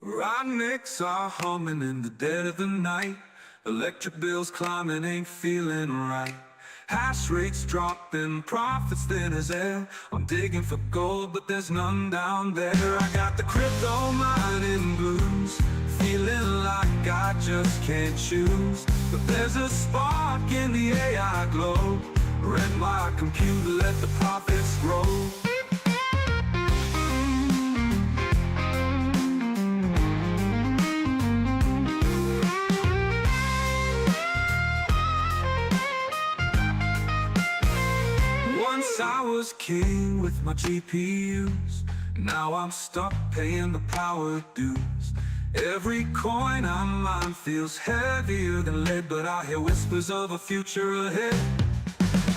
Rocknicks are humming in the dead of the night. Electric bills climbing, ain't feeling right. Hash rates dropping, profits thin as air. I'm digging for gold, but there's none down there. I got the crypto mining blues, feeling like I just can't choose. But there's a spark in the AI glow. Rent my computer, let the profits grow. Once I was king with my GPUs. Now I'm stuck paying the power dues. Every coin I mine feels heavier than lead, but I hear whispers of a future ahead.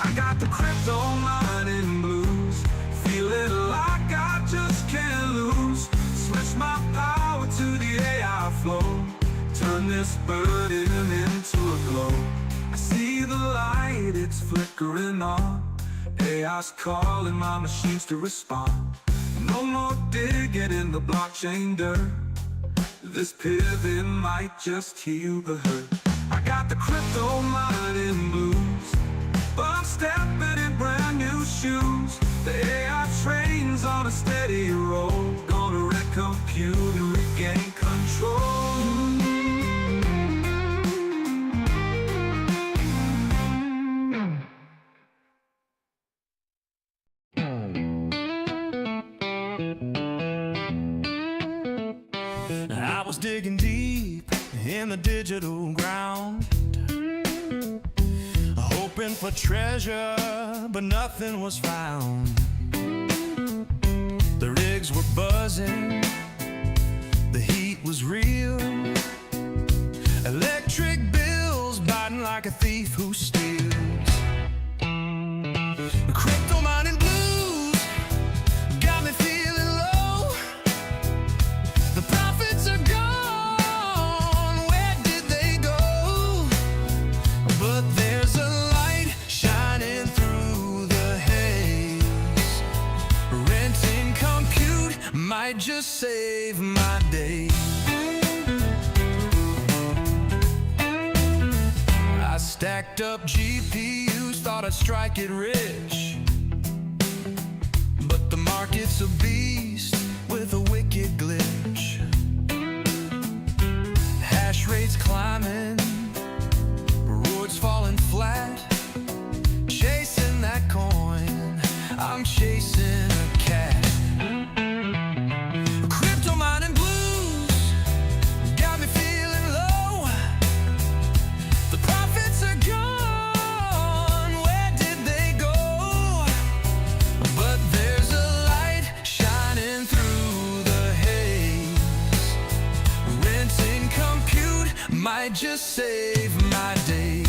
I got the crypto mining blues, feeling like I just can't lose. Switch my power to the AI flow, turn this burden into a glow. I see the light, it's flickering on. AI's calling my machines to respond. No more digging in the blockchain dirt. This pivot might just heal the hurt. I got the crypto mining blues, but I'm stepping in brand new shoes. The AI train's on a steady roll, gonna wreck compute and regain control. I was digging deep in the digital ground, hoping for treasure, but nothing was found. The rigs were buzzing, the heat was real. Electric bills biting like a thief who steals. Crypto mining blues got me feeling low. The profits are gone, where did they go? But there's a light shining through the haze. Renting compute might just save my day. I stacked up GPUs, thought I'd strike it rich, but the market's a beast with a wicked glitch. Hash rates climbing, rewards falling flat. Chasing that coin, I'm chasing a cat. Crypto mining blues got me feeling low. The profits are gone, where did they go? But there's a light shining through the haze. Renting compute might just save my day.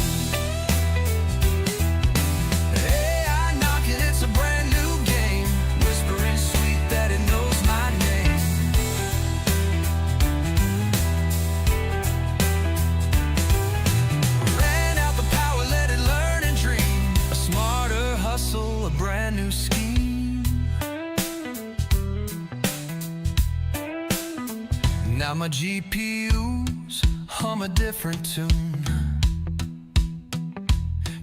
AI knocking, it's a brand new game. Whispering sweet that it knows my name. Ran out the power, let it learn and dream. A smarter hustle, a brand new scheme. Now my GPUs hum a different tune,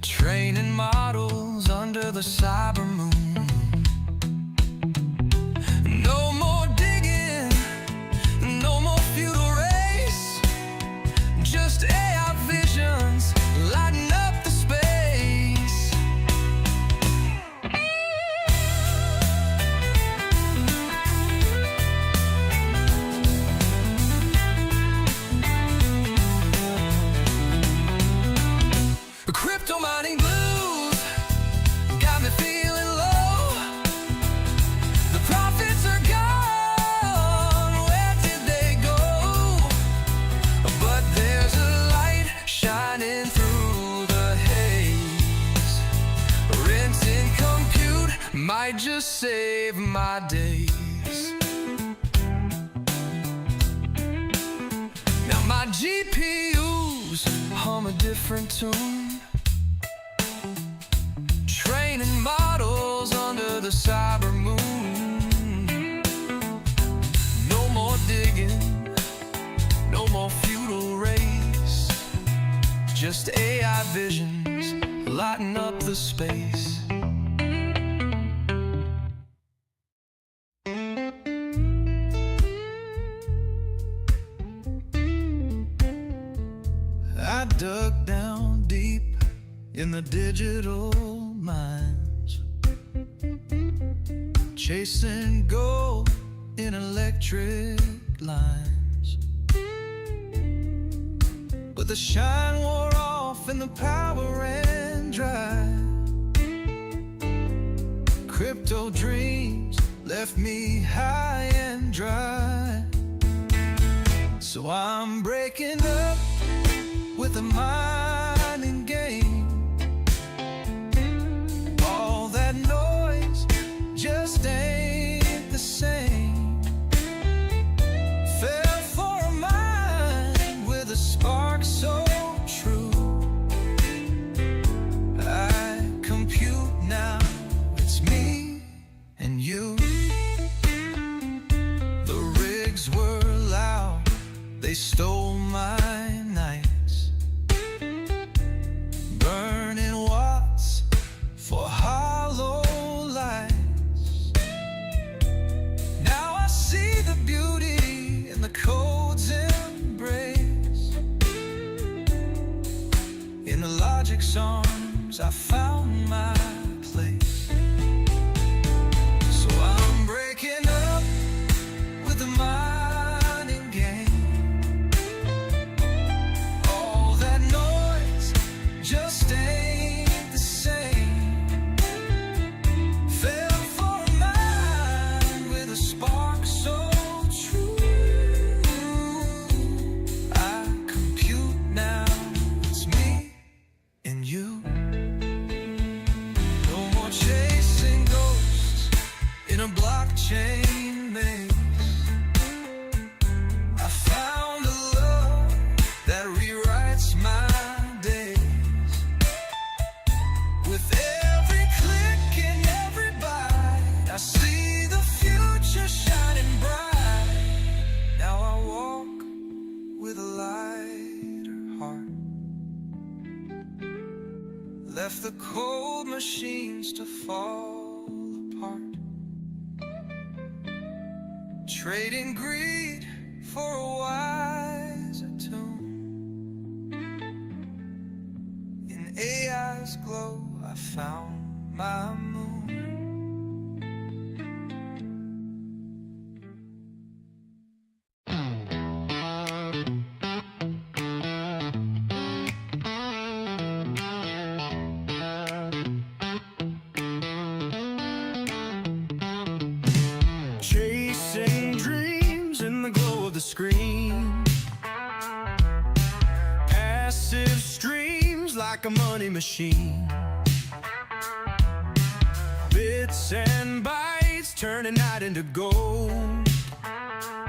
training models under the cyber moon. No more digging, no more feudal race, just AI visions lighting up the space. Crypto mining blues got me feeling low. The profits are gone, where did they go? But there's a light shining through the haze. Renting compute might just save my days. Now my GPUs hum a different tune, training models under the cyber moon. No more digging, just AI visions lighting up the space. I dug down deep in the digital mines, chasing gold in electric lines. But the shine wore off and the power ran dry. Crypto dreams left me high and dry. So I'm breaking up with the mining game. All that noise just ain't the same. Fell for a mind with a spark so true. I compute now, it's me and you. The rigs were loud, they stole my nights. Burning watts for hollow lights. Now I see the beauty in the code's embrace. In the logic's arms I found my place. So I'm breaking up with the mining game. All that noise just ain't the same. Fell for a mind with a spark so true. I compute now, it's me and you. No more chasing ghosts in a blockchain maze. I found a love that rewrites my days. With every click and every bite, I see the future shining bright. Now I walk with a lighter heart. Left the cold machines to fall apart. Trading greed for a wiser tune. In AI's glow, I found my moon. Chasing dreams in the glow of the screen. Passive streams like a money machine. Bits and bytes turning night into gold.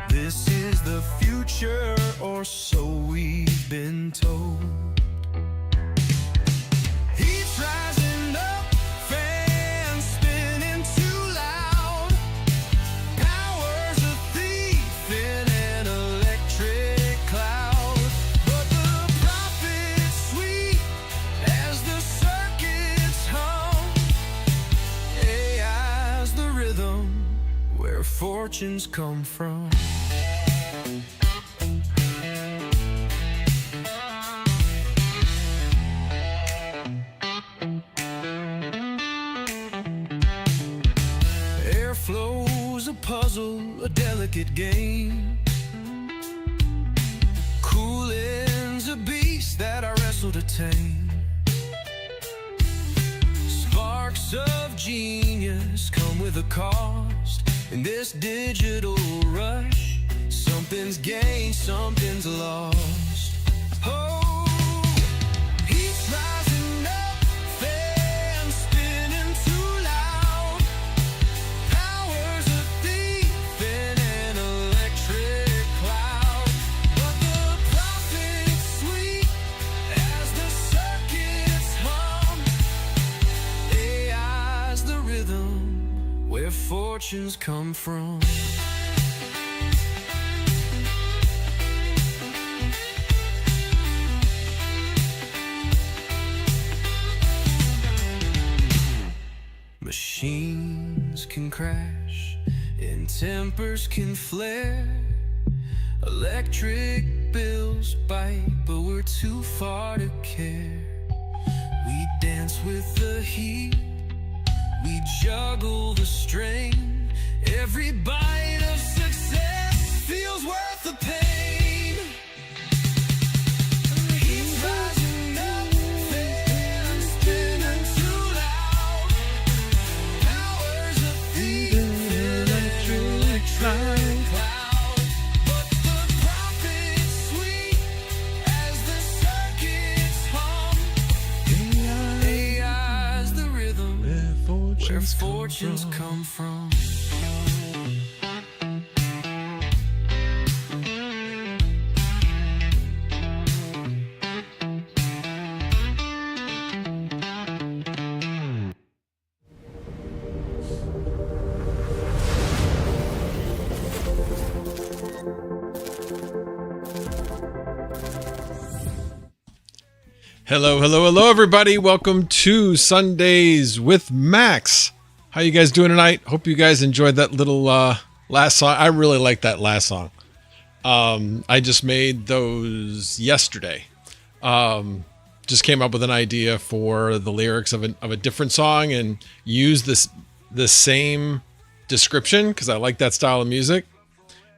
This is the future, or so we've been told. Heat's rising up, fans spinning too loud. Power's a thief in an electric cloud. But the profit's sweet as the circuits hum. AI's the rhythm where fortunes come from. Airflow's a puzzle, a delicate game. Cooling's a beast that I wrestle to tame. Sparks of genius come with a cost. In this digital rush, something's gained, something's lost. Oh, heat's rising up, fans spinning too loud. Power's a thief in an electric cloud. But the profit's sweet as the circuits hum. AI's the rhythm where fortunes come from. crash and tempers can flare. Electric bills bite, but we're too far to care. We dance with the heat, we juggle the strain. Every bite of success feels worth the pain. Heat's rising up, fans spinning too loud. Power's a thief, electric cloud. But the profit's sweet as the circuits hum. AI's the rhythm where fortunes come from. Hello, everybody. Welcome to Sundays with Max. How you guys doing tonight? Hope you guys enjoyed that little last song. I really like that last song. I just made those yesterday. Just came up with an idea for the lyrics of a different song and use the same description because I like that style of music.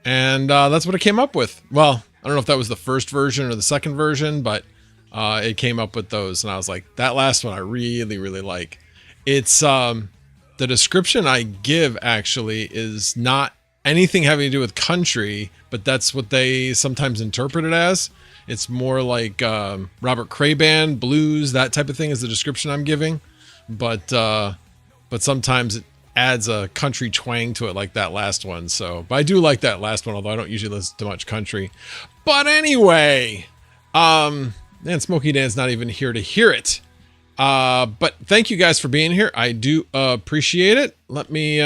And that's what I came up with. Well, I don't know if that was the first version or the second version, but it came up with those, and I was like, that last one I really like. It's the description I give actually is not anything having to do with country, but that's what they sometimes interpret it as. It's more like Robert Cray band, blues, that type of thing is the description I'm giving. But sometimes it adds a country twang to it like that last one. So, but I do like that last one, although I don't usually listen to much country. But anyway, and Smokey Dan's not even here to hear it. But thank you guys for being here. I do appreciate it. Let me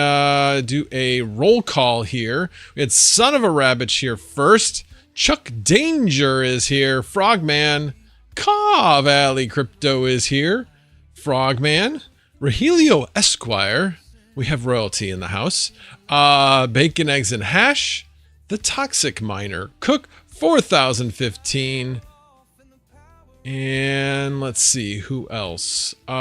do a roll call here. We had Son of a Rabbit here first. Chuck Danger is here. Frogman. Caw Valley Crypto is here. Frogman. Rogelio Esquire. We have royalty in the house. Bacon, Eggs, and Hash. The Toxic Miner. Cook 4015. And let's see who else. Yep,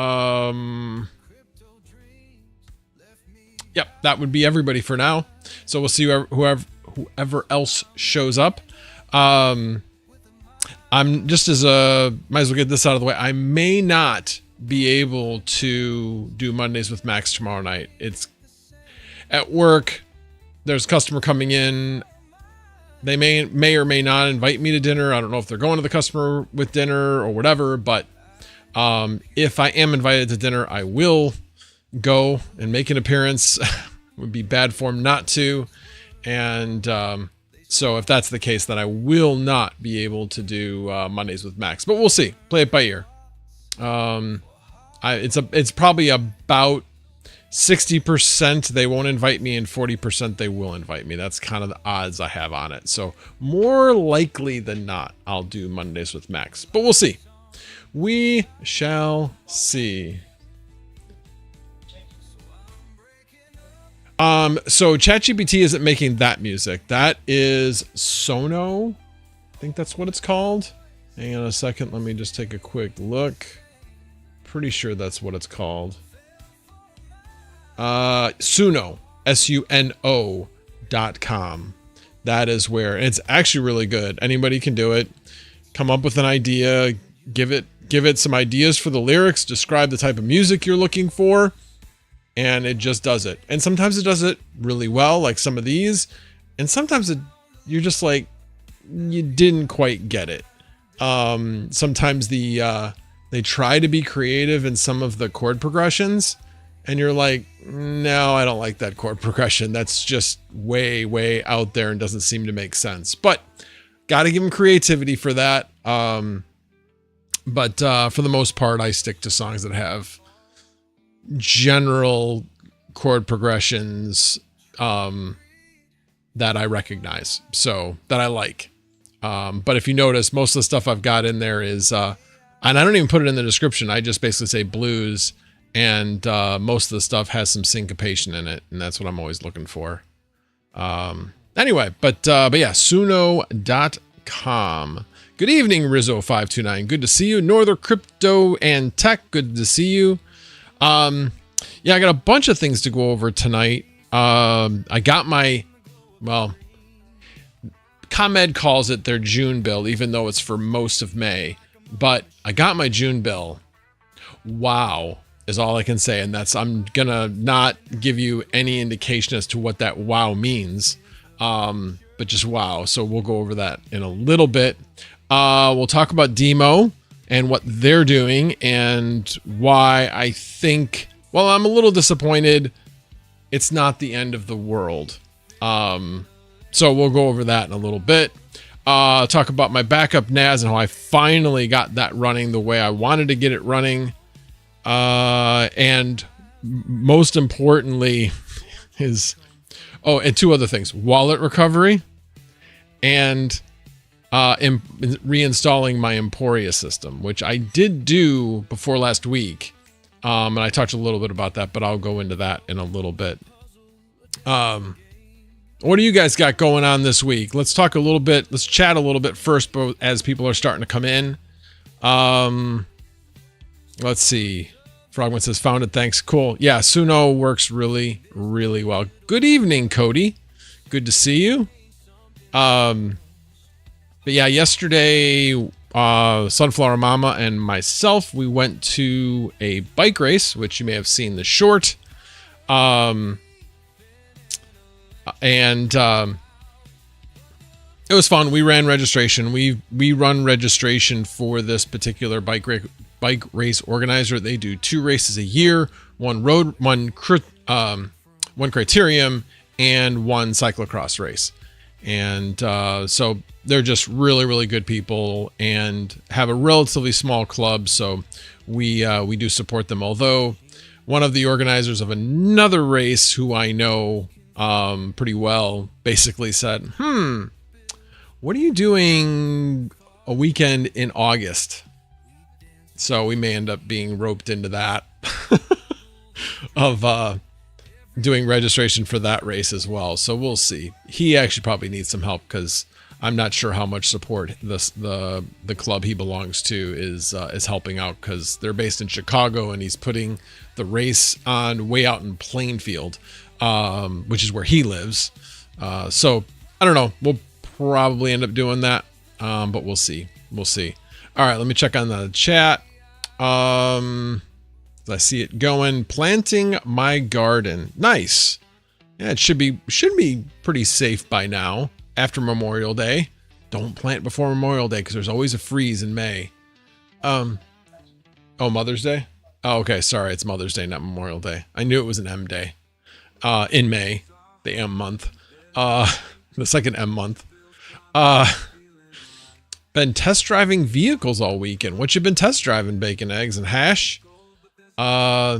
that would be everybody for now. So we'll see whoever else shows up. I'm just as might as well get this out of the way. I may not be able to do Mondays with Max tomorrow night. It's at work. There's a customer coming in. They may or may not invite me to dinner. I don't know if they're going to the customer with dinner or whatever, but if I am invited to dinner, I will go and make an appearance. It would be bad form not to. And so if that's the case, then I will not be able to do Mondays with Max, but we'll see. Play it by ear. It's probably about 60% they won't invite me and 40% they will invite me. That's kind of the odds I have on it. So more likely than not, I'll do Mondays with Max, but we'll see. We shall see. So ChatGPT isn't making that music. That is Sono. I think that's what it's called. Hang on a second. Let me just take a quick look. Pretty sure that's what it's called. Suno, SUNO.com. That is where, and it's actually really good. Anybody can do it. Come up with an idea, give it some ideas for the lyrics, describe the type of music you're looking for, and it just does it. And sometimes it does it really well, like some of these, and sometimes you're just like, you didn't quite get it. Sometimes they try to be creative in some of the chord progressions, and you're like, no, I don't like that chord progression. That's just way out there and doesn't seem to make sense. But got to give them creativity for that. But for the most part, I stick to songs that have general chord progressions that I recognize, so that I like. But if you notice, most of the stuff I've got in there is, and I don't even put it in the description. I just basically say blues and most of the stuff has some syncopation in it, and that's what I'm always looking for. Anyway, but yeah, Suno.com. Good evening, Rizzo529. Good to see you. Northern Crypto and Tech. Good to see you. Yeah, I got a bunch of things to go over tonight. I got my, well, ComEd calls it their June bill, even though it's for most of May. But I got my June bill. Wow is all I can say. And that's, I'm going to not give you any indication as to what that wow means. But just wow. So we'll go over that in a little bit. We'll talk about Demo and what they're doing and why I think, well, I'm a little disappointed. It's not the end of the world. So we'll go over that in a little bit. Talk about my backup NAS and how I finally got that running the way I wanted to get it running. And most importantly is, oh, and two other things, wallet recovery and reinstalling my Emporia system, which I did do before last week. And I talked a little bit about that, but I'll go into that in a little bit. What do you guys got going on this week? Let's talk a little bit. Let's chat a little bit first, but as people are starting to come in. Let's see. Frogman says, founded. Thanks. Cool. Yeah, Suno works really, really well. Good evening, Cody. Good to see you. But yeah, yesterday, Sunflower Mama and myself, we went to a bike race, which you may have seen the short. And it was fun. We ran registration. We run registration for this particular bike race organizer. They do 2 races a year, one criterium, and 1 cyclocross race. And so they're just really, really good people and have a relatively small club. So we do support them. Although one of the organizers of another race who I know pretty well basically said, what are you doing a weekend in August? So we may end up being roped into that of doing registration for that race as well. So we'll see. He actually probably needs some help because I'm not sure how much support the club he belongs to is helping out, because they're based in Chicago and he's putting the race on way out in Plainfield, which is where he lives. So I don't know. We'll probably end up doing that, but we'll see. We'll see. All right, let me check on the chat. I see it going. Planting my garden. Nice. Yeah, it should be pretty safe by now after Memorial Day. Don't plant before Memorial Day because there's always a freeze in May. Oh, Mother's Day? Oh, okay. Sorry, it's Mother's Day, not Memorial Day. I knew it was an M day. In May, the M month. The second M month. Been test driving vehicles all weekend. What you been test driving? Bacon, eggs, and hash? Yeah,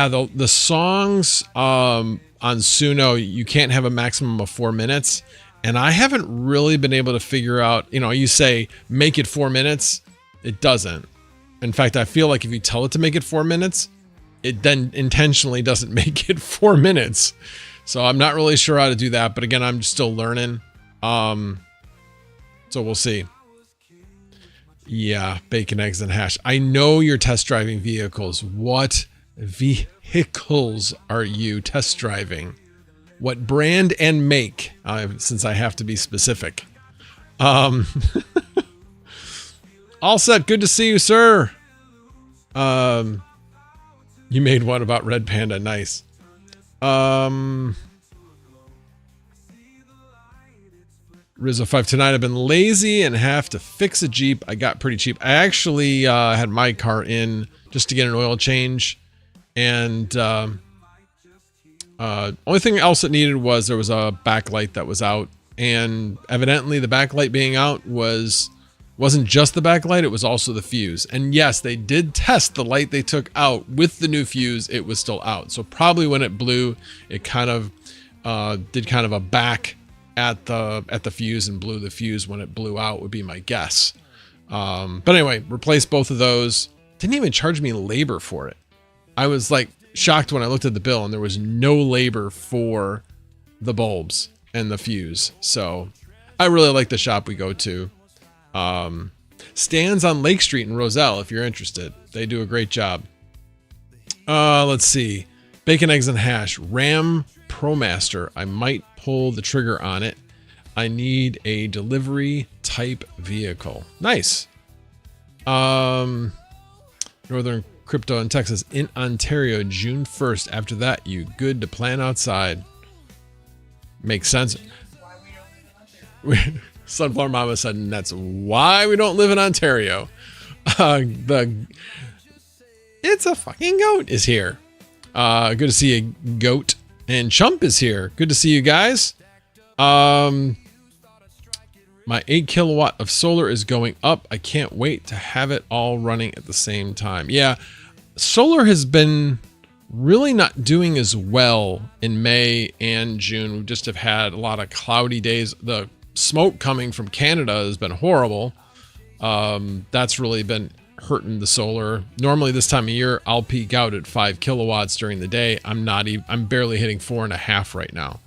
the songs on Suno, you can't have a maximum of 4 minutes. And I haven't really been able to figure out, you say make it 4 minutes. It doesn't. In fact, I feel like if you tell it to make it 4 minutes, it then intentionally doesn't make it 4 minutes. So I'm not really sure how to do that. But again, I'm still learning. So we'll see. Yeah, bacon, eggs, and hash. I know you're test driving vehicles. What vehicles are you test driving? What brand and make? Since I have to be specific. All set. Good to see you, sir. You made one about Red Panda. Nice. Rizzo5 tonight. I've been lazy and have to fix a Jeep. I got pretty cheap. I actually had my car in just to get an oil change, and only thing else it needed was there was a backlight that was out, and evidently the backlight being out wasn't just the backlight, it was also the fuse. And yes, they did test the light they took out with the new fuse. It was still out. So probably when it blew, it kind of did kind of a back at the fuse and blew the fuse when it blew out, would be my guess. But anyway, replaced both of those. Didn't even charge me labor for it. I was like shocked when I looked at the bill and there was no labor for the bulbs and the fuse. So I really like the shop we go to. Stands on Lake Street in Roselle if you're interested. They do a great job. Let's see. Bacon, eggs, and hash. Ram ProMaster. I might pull the trigger on it. I need a delivery type vehicle. Nice. Northern Crypto in Texas. In Ontario, June 1st. After that, you good to plan outside. Makes sense. Sunflower Mama said, and that's why we don't live in Ontario. It's a fucking goat is here. Good to see a goat. And Chump is here. Good to see you guys. My 8 kilowatt of solar is going up. I can't wait to have it all running at the same time. Yeah, solar has been really not doing as well in May and June. We just have had a lot of cloudy days. The smoke coming from Canada has been horrible. That's really been hurting the solar. Normally this time of year, I'll peak out at 5 kilowatts during the day. I'm barely hitting 4.5 right now.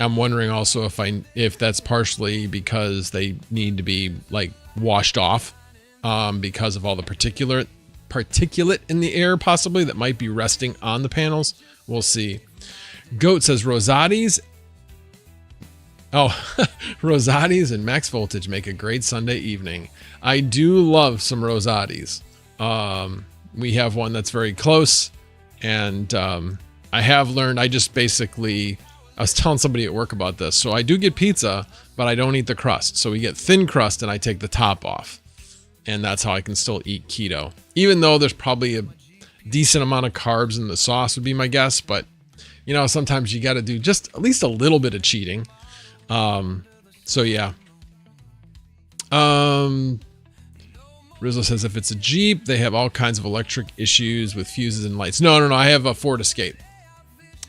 I'm wondering also if that's partially because they need to be like washed off, because of all the particulate in the air, possibly, that might be resting on the panels. We'll see. Goat says Rosati's. Oh, Rosati's and Max Voltage make a great Sunday evening. I do love some Rosati's. We have one that's very close, and I have learned. I was telling somebody at work about this. So I do get pizza, but I don't eat the crust. So we get thin crust and I take the top off. And that's how I can still eat keto. Even though there's probably a decent amount of carbs in the sauce would be my guess. But, you know, sometimes you got to do just at least a little bit of cheating. So yeah. Rizzo says if it's a Jeep, they have all kinds of electric issues with fuses and lights. No. I have a Ford Escape.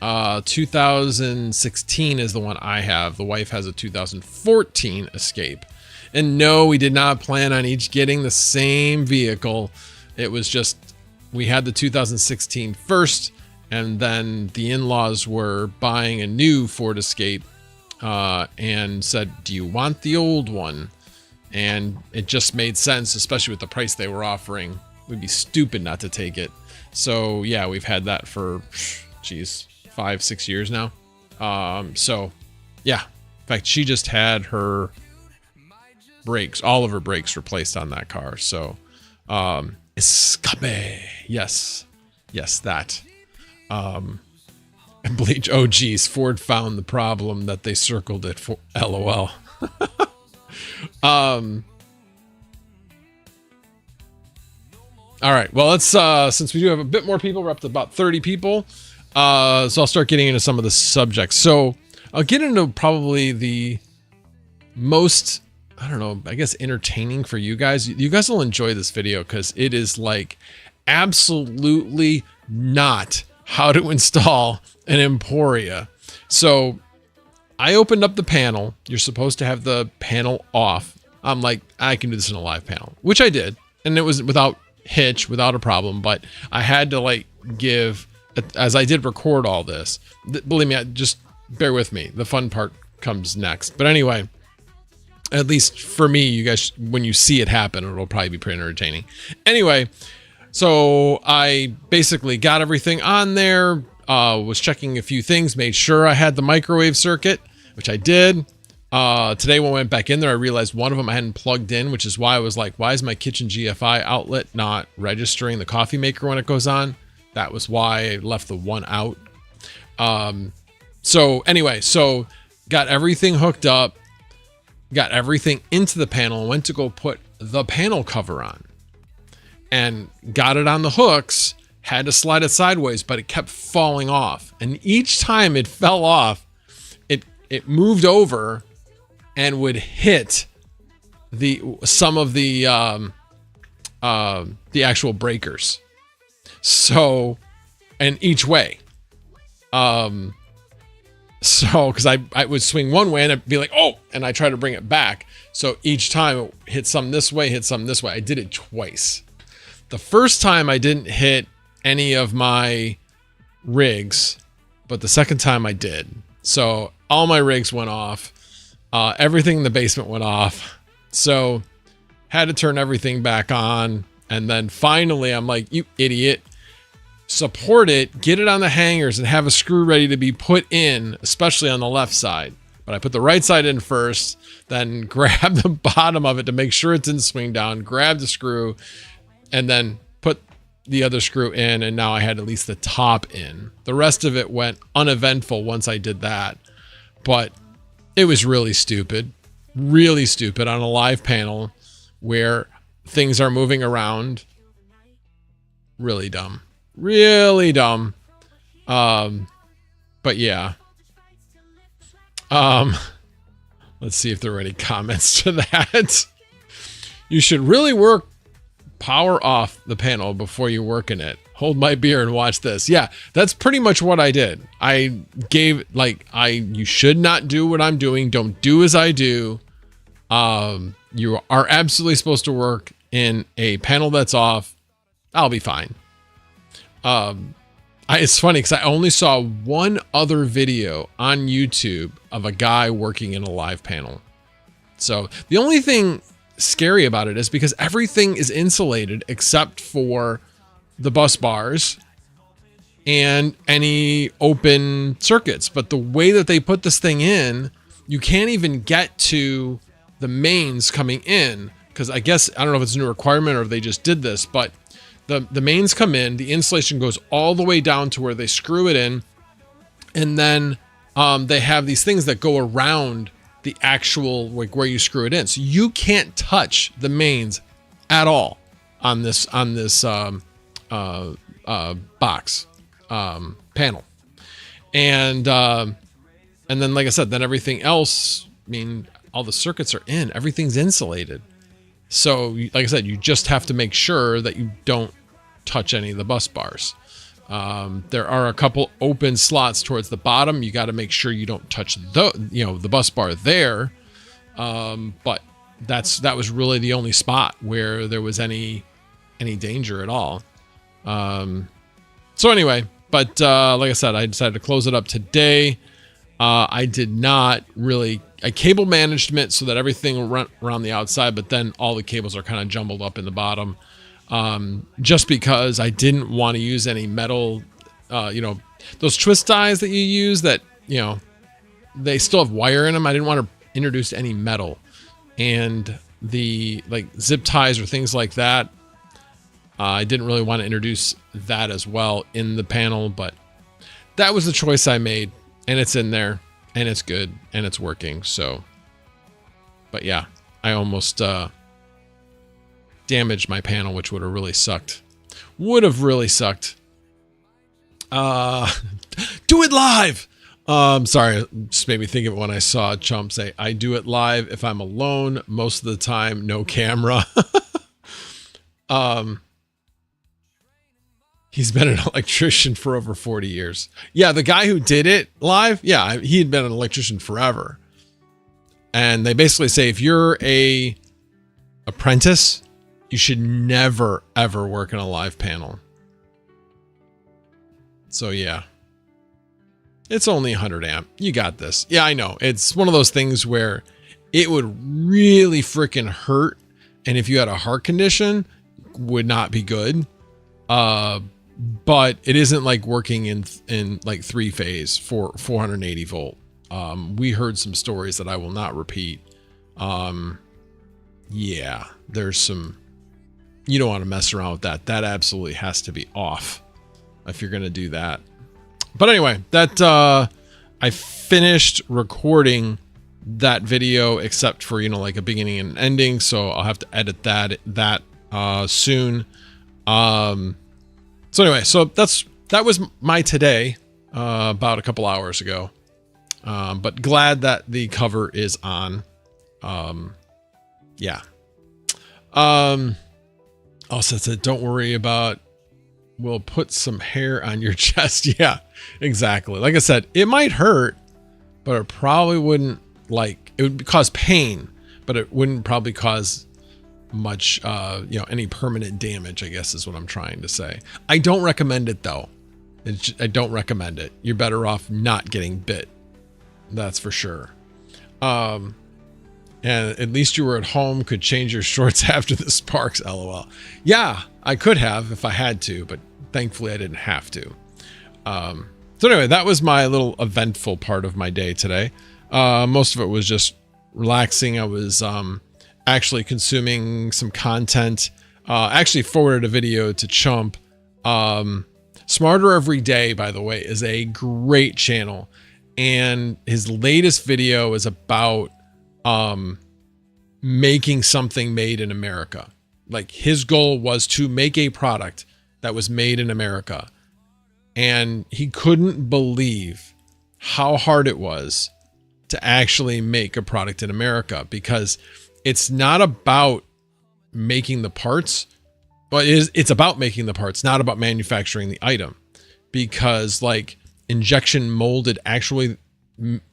2016 is the one I have. The wife has a 2014 Escape. And no, we did not plan on each getting the same vehicle. It was just, we had the 2016 first, and then the in-laws were buying a new Ford Escape, and said, do you want the old one? And it just made sense, especially with the price they were offering. We'd be stupid not to take it. So yeah, we've had that for, 5-6 years now. So yeah, in fact, she just had her brakes, all of her brakes replaced on that car. So Escape, yes, that. And Bleach, oh geez, Ford found the problem that they circled it for. LOL. All right, well, let's since we do have a bit more people, we're up to about 30 people. So I'll start getting into some of the subjects. So I'll get into probably the most, I don't know, I guess entertaining for you guys. You guys will enjoy this video because it is like absolutely not how to install an Emporia. So I opened up the panel. You're supposed to have the panel off. I'm like, I can do this in a live panel, which I did. And it was without hitch, without a problem, but I had to like give, as I did record all this, believe me, just bear with me. The fun part comes next. But anyway, at least for me, you guys, when you see it happen, it'll probably be pretty entertaining. Anyway, so I basically got everything on there, was checking a few things, made sure I had the microwave circuit, which I did. Today when I went back in there, I realized one of them I hadn't plugged in, which is why I was like, why is my kitchen GFI outlet not registering the coffee maker when it goes on? That was why I left the one out. So anyway, so got everything hooked up, got everything into the panel, and went to go put the panel cover on. And got it on the hooks, had to slide it sideways, but it kept falling off. And each time it fell off, it moved over and would hit some of the actual breakers. So, and each way. So, because I would swing one way and I'd be like, oh, and I try to bring it back. So each time it hit some this way, hit some this way. I did it twice. The first time I didn't hit any of my rigs, but the second time I did. So all my rigs went off. Everything in the basement went off. So had to turn everything back on. And then finally I'm like, you idiot. Support it, get it on the hangers, and have a screw ready to be put in, especially on the left side. But I put the right side in first, then grab the bottom of it to make sure it didn't swing down, grab the screw, and then put the other screw in, and now I had at least the top in. The rest of it went uneventful once I did that. But it was really stupid on a live panel where things are moving around. Really dumb. Really dumb. But yeah. Let's see if there are any comments to that. You should really work power off the panel before you work in it. Hold my beer and watch this. Yeah, that's pretty much what I did. I gave you should not do what I'm doing. Don't do as I do. You are absolutely supposed to work in a panel that's off. I'll be fine. It's funny because I only saw one other video on YouTube of a guy working in a live panel. So the only thing scary about it is because everything is insulated except for the bus bars and any open circuits. But the way that they put this thing in, you can't even get to the mains coming in, because I guess, I don't know if it's a new requirement or if they just did this, but the mains come in, the insulation goes all the way down to where they screw it in, and then they have these things that go around the actual, like, where you screw it in. So you can't touch the mains at all on this box panel. And then, like I said, then everything else, I mean, all the circuits are in, everything's insulated. So like I said, you just have to make sure that you don't touch any of the bus bars. There are a couple open slots towards the bottom. You got to make sure you don't touch the bus bar there. But that was really the only spot where there was any danger at all. So anyway, but like I said, I decided to close it up today. I did not really, I cable management so that everything went around the outside, but then all the cables are kind of jumbled up in the bottom. Just because I didn't want to use any metal, those twist ties that you use that, they still have wire in them. I didn't want to introduce any metal, and the zip ties or things like that. I didn't really want to introduce that as well in the panel, but that was the choice I made, and it's in there, and it's good, and it's working. So, but yeah, I almost, damaged my panel, which would have really sucked. Do it live. Sorry, just made me think of it when I saw Chump say, I do it live if I'm alone, most of the time, no camera. He's been an electrician for over 40 years. Yeah, the guy who did it live, yeah, he had been an electrician forever. And they basically say if you're a apprentice, you should never, ever work in a live panel. So yeah, it's only 100 amp. You got this. Yeah, I know. It's one of those things where it would really freaking hurt. And if you had a heart condition, would not be good. But it isn't like working in like 3-phase for 480 volt. We heard some stories that I will not repeat. Yeah, there's some, you don't want to mess around with that. That absolutely has to be off if you're going to do that. But anyway, that, I finished recording that video except for, like a beginning and ending. So I'll have to edit that soon. So anyway, so that was my today, about a couple hours ago. But glad that the cover is on. Yeah. Also said, don't worry about, we'll put some hair on your chest. Yeah, exactly. Like I said, it might hurt, but it probably wouldn't, like, it would cause pain, but it wouldn't probably cause much, you know, any permanent damage, I guess is what I'm trying to say. I don't recommend it though. I don't recommend it. You're better off not getting bit. That's for sure. And at least you were at home, could change your shorts after the sparks, LOL. Yeah, I could have if I had to, but thankfully I didn't have to. So anyway, that was my little eventful part of my day today. Most of it was just relaxing. I was actually consuming some content. Actually forwarded a video to Chump. Smarter Every Day, by the way, is a great channel. And his latest video is about making something made in America. Like, his goal was to make a product that was made in America. And he couldn't believe how hard it was to actually make a product in America, because it's not about making the parts, but it's about making the parts, not about manufacturing the item. Because, like, injection molded, actually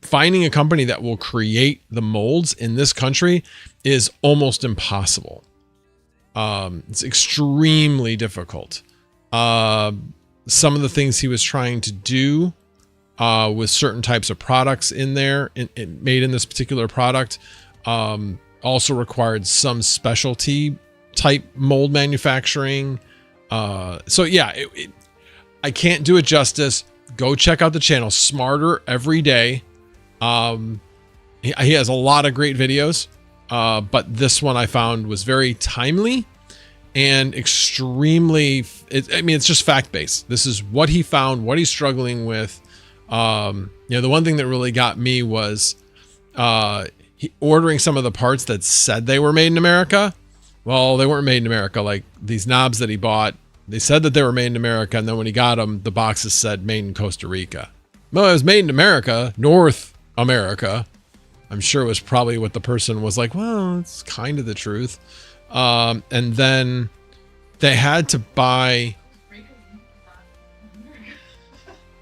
finding a company that will create the molds in this country is almost impossible. It's extremely difficult. Some of the things he was trying to do with certain types of products in there, made in this particular product, also required some specialty type mold manufacturing. So yeah, I can't do it justice. Go check out the channel, Smarter Every Day. He has a lot of great videos, but this one I found was very timely and extremely, I mean, it's just fact-based. This is what he found, what he's struggling with. You know, the one thing that really got me was ordering some of the parts that said they were made in America. Well, they weren't made in America. Like, these knobs that he bought, they said that they were made in America, and then when he got them, the boxes said made in Costa Rica. Well, it was made in America, North America. I'm sure it was probably what the person was like, well, it's kind of the truth. And then they had to buy...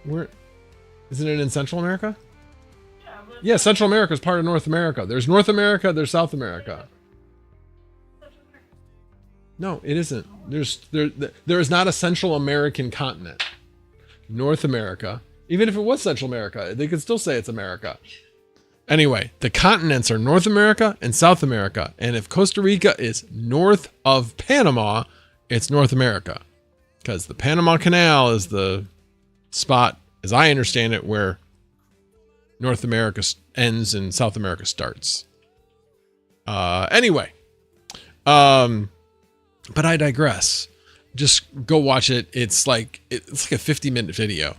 Where... Isn't it in Central America? Yeah, Central America is part of North America. There's North America, there's South America. No, it isn't. There is not a Central American continent. North America. Even if it was Central America, they could still say it's America. Anyway, the continents are North America and South America. And if Costa Rica is north of Panama, it's North America. Because the Panama Canal is the spot, as I understand it, where North America ends and South America starts. Anyway. But I digress. Just go watch it. It's like a 50-minute video,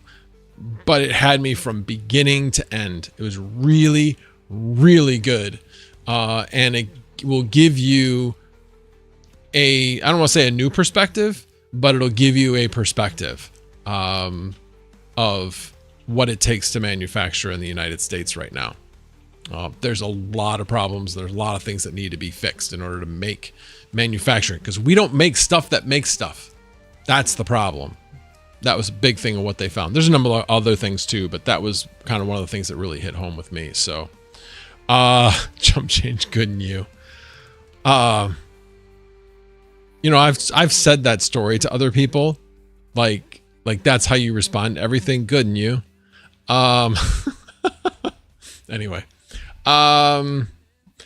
but it had me from beginning to end. It was really, really good. And it will give you I don't want to say a new perspective, but it'll give you a perspective, of what it takes to manufacture in the United States right now. There's a lot of problems. There's a lot of things that need to be fixed in order to make manufacturing, because we don't make stuff that makes stuff. That's the problem. That was a big thing of what they found. There's a number of other things too, but that was kind of one of the things that really hit home with me. So, jump change, good in you. You know, I've said that story to other people, like that's how you respond to everything, good in you. Anyway,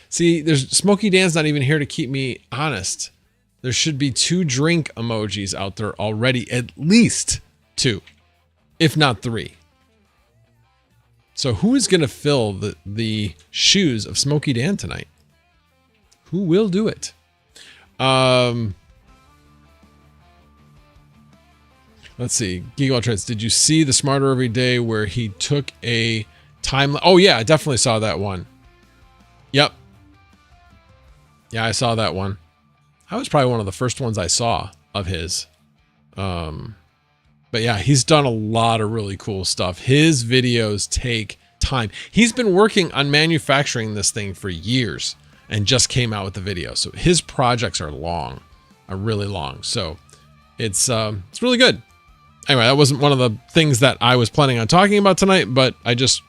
see, there's Smokey Dan's not even here to keep me honest. There should be 2 drink emojis out there already, at least 2, if not 3. So who is going to fill the shoes of Smokey Dan tonight? Who will do it? Let's see. Gigawatt Trends, did you see the Smarter Every Day where he took a time? Oh yeah, I definitely saw that one. Yep. Yeah, I saw that one. That was probably one of the first ones I saw of his. But yeah, he's done a lot of really cool stuff. His videos take time. He's been working on manufacturing this thing for years and just came out with the video. So his projects are long, are really long. So it's really good. Anyway, that wasn't one of the things that I was planning on talking about tonight, but I just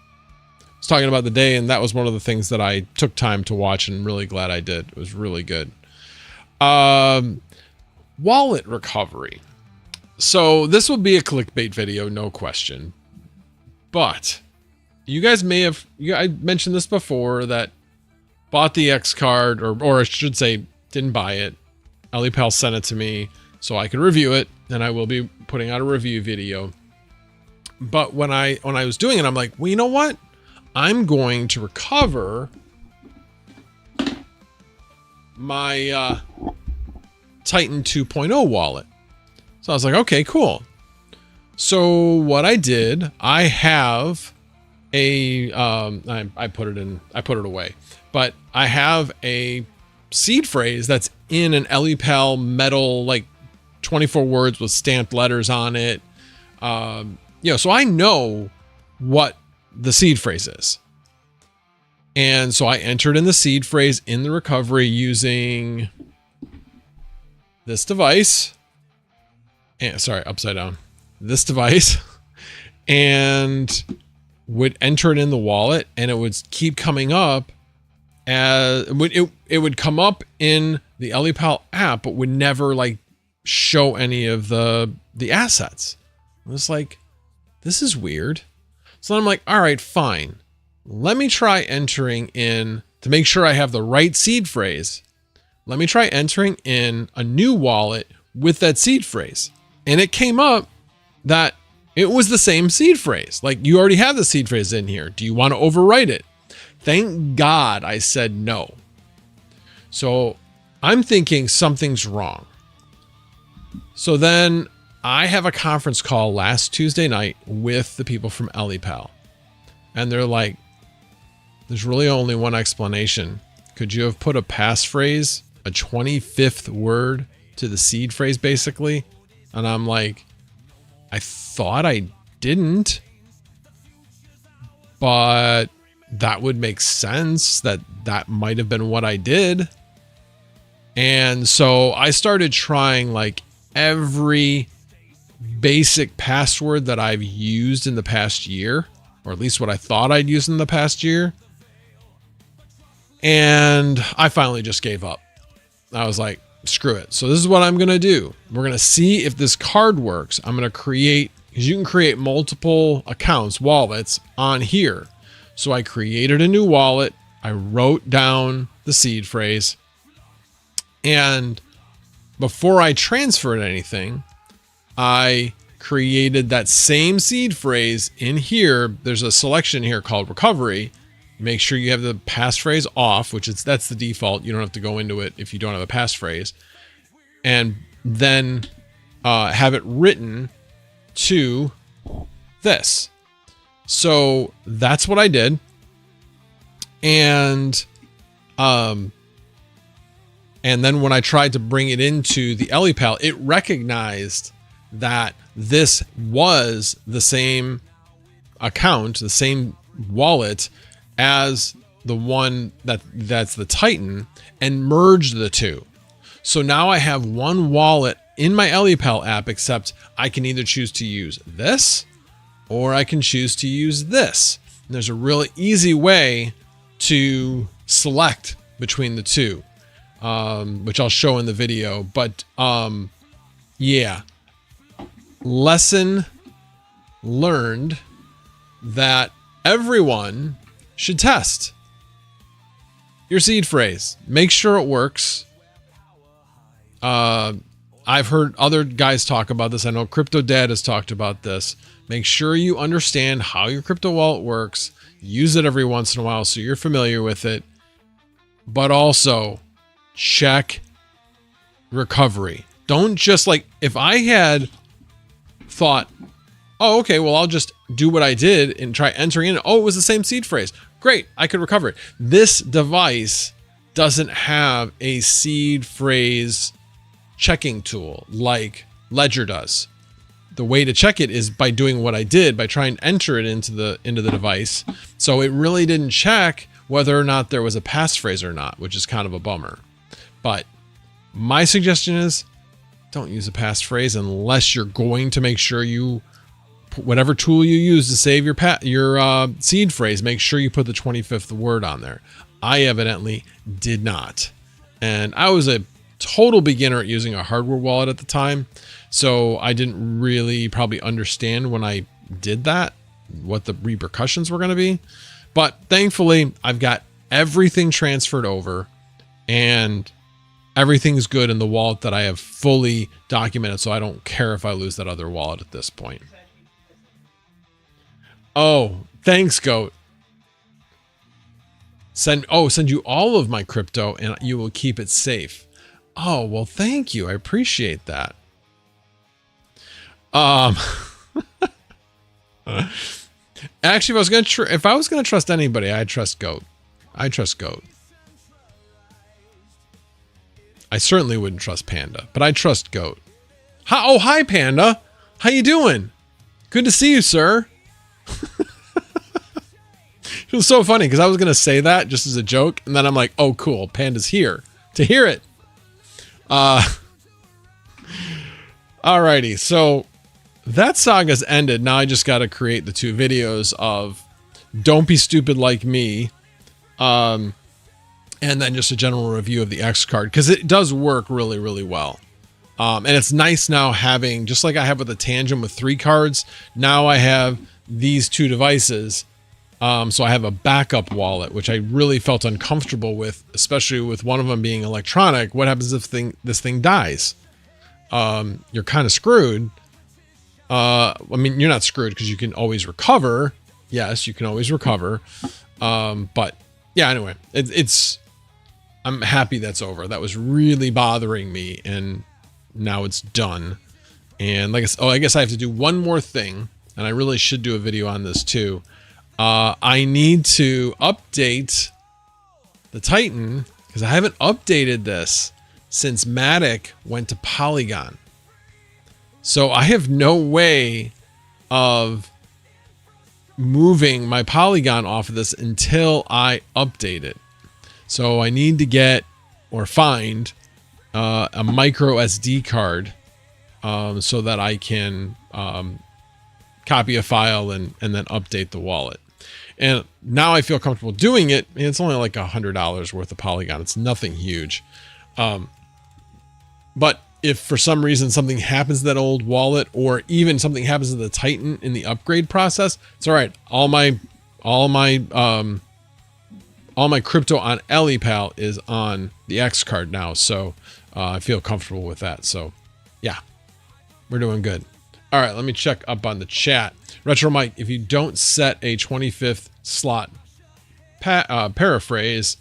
was talking about the day, and that was one of the things that I took time to watch, and really glad I did. It was really good. Wallet recovery. So this will be a clickbait video, no question. But you guys may have, I mentioned this before, that bought the X card, or I should say didn't buy it. Ellipal sent it to me so I could review it, and I will be putting out a review video. But when I was doing it, I'm like, well, you know what? I'm going to recover my Titan 2.0 wallet. So I was like, okay, cool. So what I did, I have a I put it away, but I have a seed phrase that's in an Ellipal metal, like 24 words with stamped letters on it. So I know what the seed phrase is. And so I entered in the seed phrase in the recovery using this device. And sorry, upside down. This device. And would enter it in the wallet, and it would keep coming up as it would come up in the Ellipal app, but would never like show any of the assets. I was like, this is weird. So I'm like, all right, fine. Let me try entering in, to make sure I have the right seed phrase. Let me try entering in a new wallet with that seed phrase. And it came up that it was the same seed phrase. Like, you already have the seed phrase in here. Do you want to overwrite it? Thank God I said no. So I'm thinking something's wrong. So then I have a conference call last Tuesday night with the people from Ellipal. And they're like, there's really only one explanation. Could you have put a passphrase, a 25th word to the seed phrase, basically? And I'm like, I thought I didn't, but that would make sense that might have been what I did. And so I started trying like every basic password that I've used in the past year, or at least what I thought I'd used in the past year. And I finally just gave up. I was like, screw it. So this is what I'm going to do. We're going to see if this card works. I'm going to create, because you can create multiple accounts, wallets on here. So I created a new wallet. I wrote down the seed phrase. And before I transferred anything, I created that same seed phrase in here. There's a selection here called recovery. Make sure you have the passphrase off, that's the default. You don't have to go into it if you don't have a passphrase. And then have it written to this. So that's what I did. And then when I tried to bring it into the Ellipal, it recognized that this was the same account, the same wallet as the one that's the Titan, and merged the two. So now I have one wallet in my Ellipal app, except I can either choose to use this or I can choose to use this. And there's a really easy way to select between the two, which I'll show in the video. But yeah, lesson learned that everyone should test your seed phrase. Make sure it works. I've heard other guys talk about this. I know Crypto Dad has talked about this. Make sure you understand how your crypto wallet works. Use it every once in a while so you're familiar with it. But also check recovery. Don't just like, if I had thought, oh, okay, well, I'll just do what I did and try entering in. Oh, it was the same seed phrase. Great, I could recover it. This device doesn't have a seed phrase checking tool like Ledger does. The way to check it is by doing what I did, by trying to enter it into the device. So it really didn't check whether or not there was a passphrase or not, which is kind of a bummer. But my suggestion is don't use a passphrase unless you're going to make sure you whatever tool you use to save your seed phrase, make sure you put the 25th word on there. I evidently did not. And I was a total beginner at using a hardware wallet at the time. So I didn't really probably understand when I did that, what the repercussions were going to be. But thankfully, I've got everything transferred over and everything's good in the wallet that I have fully documented. So I don't care if I lose that other wallet at this point. Oh, thanks, Goat. Send you all of my crypto and you will keep it safe. Oh, well, thank you. I appreciate that. Actually, if I was gonna trust anybody, I trust Goat. I trust Goat. I certainly wouldn't trust Panda, but I trust Goat. Hi, Panda. How you doing? Good to see you, sir. It was so funny because I was going to say that just as a joke. And then I'm like, oh, cool. Panda's here to hear it. Alrighty. So that saga's ended. Now I just got to create the 2 videos of Don't Be Stupid Like Me. And then just a general review of the X card because it does work really, really well. And it's nice now having, just like I have with the Tangent with 3 cards, now I have these 2 devices. So I have a backup wallet, which I really felt uncomfortable with, especially with one of them being electronic. What happens if this thing dies? You're kind of screwed. I mean, you're not screwed because you can always recover. Yes, you can always recover. But yeah, anyway, I'm happy that's over. That was really bothering me, and now it's done. And like I guess I have to do one more thing, and I really should do a video on this too. I need to update the Titan because I haven't updated this since Matic went to Polygon. So I have no way of moving my Polygon off of this until I update it. So I need to get or find a micro SD card so that I can copy a file and then update the wallet. And now I feel comfortable doing it. And it's only like $100 worth of Polygon. It's nothing huge. But if for some reason something happens to that old wallet, or even something happens to the Titan in the upgrade process, it's all right. All my crypto on Ellipal is on the X card now. So I feel comfortable with that. So yeah, we're doing good. All right, let me check up on the chat. Retro Mike, if you don't set a 25th slot paraphrase,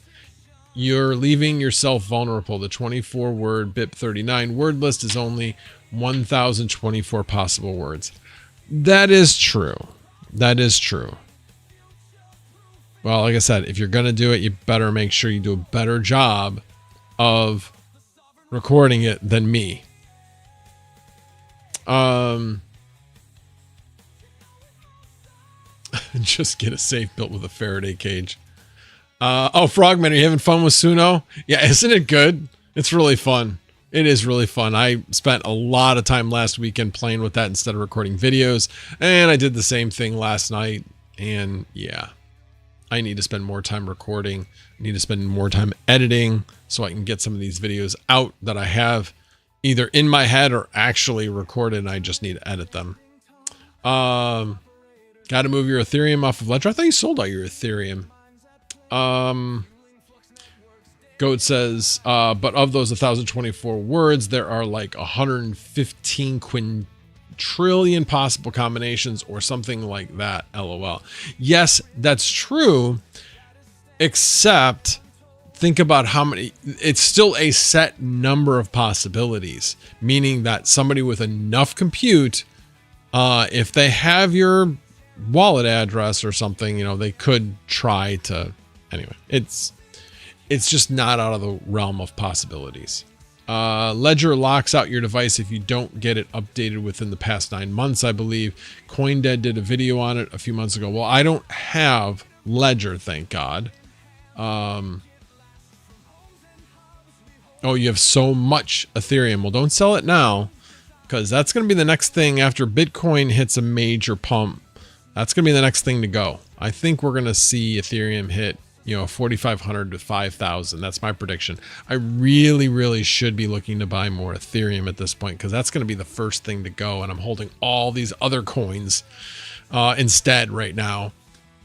you're leaving yourself vulnerable. The 24-word BIP39 word list is only 1,024 possible words. That is true. That is true. Well, like I said, if you're going to do it, you better make sure you do a better job of recording it than me. Just get a safe built with a Faraday cage. Oh, Frogman, are you having fun with Suno? Yeah, isn't it good? It's really fun. It is really fun. I spent a lot of time last weekend playing with that instead of recording videos, and I did the same thing last night. And yeah, I need to spend more time recording. I need to spend more time editing so I can get some of these videos out that I have either in my head or actually recorded, and I just need to edit them. Got to move your Ethereum off of Ledger. I thought you sold all your Ethereum. Goat says, but of those 1,024 words, there are like 115 quintillion possible combinations or something like that. LOL. Yes, that's true. Except think about how many, it's still a set number of possibilities, meaning that somebody with enough compute, if they have your wallet address or something, you know, they could try to, anyway, it's just not out of the realm of possibilities. Ledger locks out your device if you don't get it updated within the past 9 months, I believe. CoinDead did a video on it a few months ago. Well, I don't have Ledger, thank God. Oh, you have so much Ethereum. Well, don't sell it now, because that's going to be the next thing after Bitcoin hits a major pump. That's going to be the next thing to go. I think we're going to see Ethereum hit, 4,500 to 5,000. That's my prediction. I really should be looking to buy more Ethereum at this point, because that's going to be the first thing to go. And I'm holding all these other coins instead right now.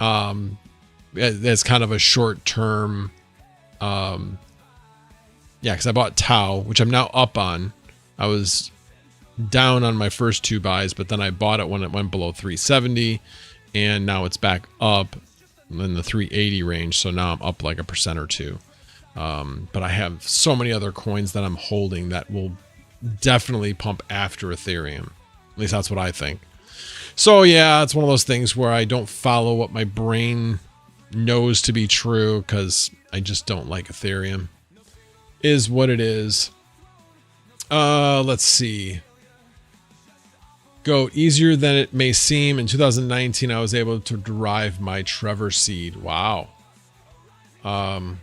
As kind of a short term. Yeah, because I bought Tau, which I'm now up on. I was down on my first 2 buys, but then I bought it when it went below 370, and now it's back up in the 380 range. So now I'm up like 1% or 2. But I have so many other coins that I'm holding that will definitely pump after Ethereum. At least that's what I think. So yeah, it's one of those things where I don't follow what my brain knows to be true, because I just don't like Ethereum. Is what it is. Let's see. Go easier than it may seem. In 2019, I was able to derive my Trevor seed. Wow. Oh,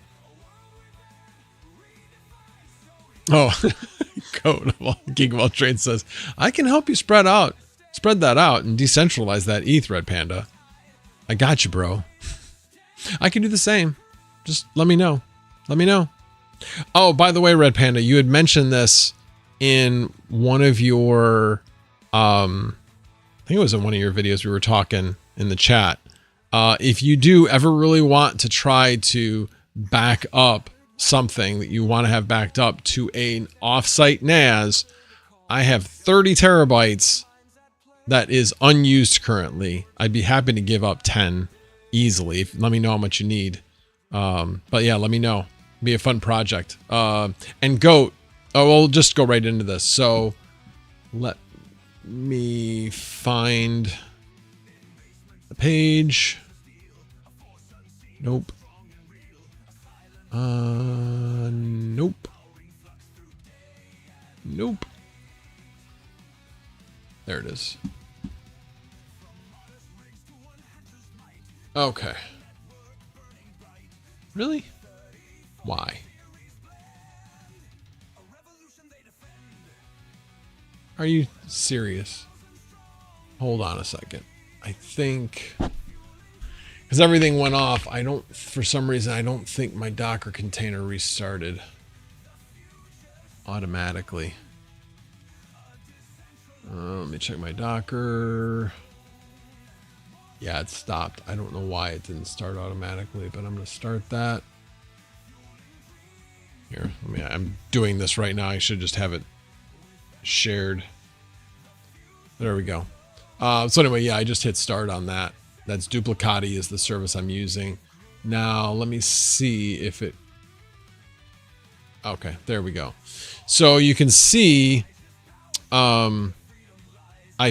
Code Gigaball Trade says, I can help you spread that out and decentralize that ETH, Red Panda. I got you, bro. I can do the same. Just let me know. Let me know. Oh, by the way, Red Panda, you had mentioned this in one of your, I think it was in one of your videos we were talking in the chat. If you do ever really want to try to back up something that you want to have backed up to an offsite NAS, I have 30 terabytes that is unused currently. I'd be happy to give up 10 easily. Let me know how much you need. But yeah, let me know. Be a fun project. And Goat, we'll just go right into this. So let me find the page. Nope. Nope. Nope. There it is. Okay. Really? Why? Are you serious? Hold on a second. I think, because everything went off, for some reason, I don't think my Docker container restarted automatically. Let me check my Docker. Yeah, it stopped. I don't know why it didn't start automatically, but I'm going to start that. Here, I'm doing this right now. I should just have it shared. There we go. So anyway, yeah, I just hit start on that. That's Duplicati is the service I'm using. Now, let me see if it... Okay, there we go. So you can see I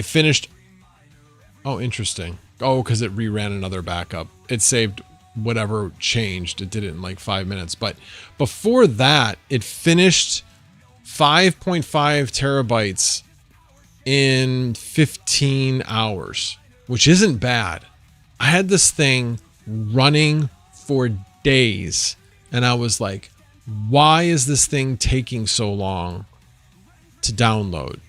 finished... Oh, interesting. Oh, because it reran another backup. It saved whatever changed. It did it in like 5 minutes. But before that, it finished 5.5 terabytes in 15 hours, which isn't bad. I had this thing running for days, and I was like, why is this thing taking so long to download?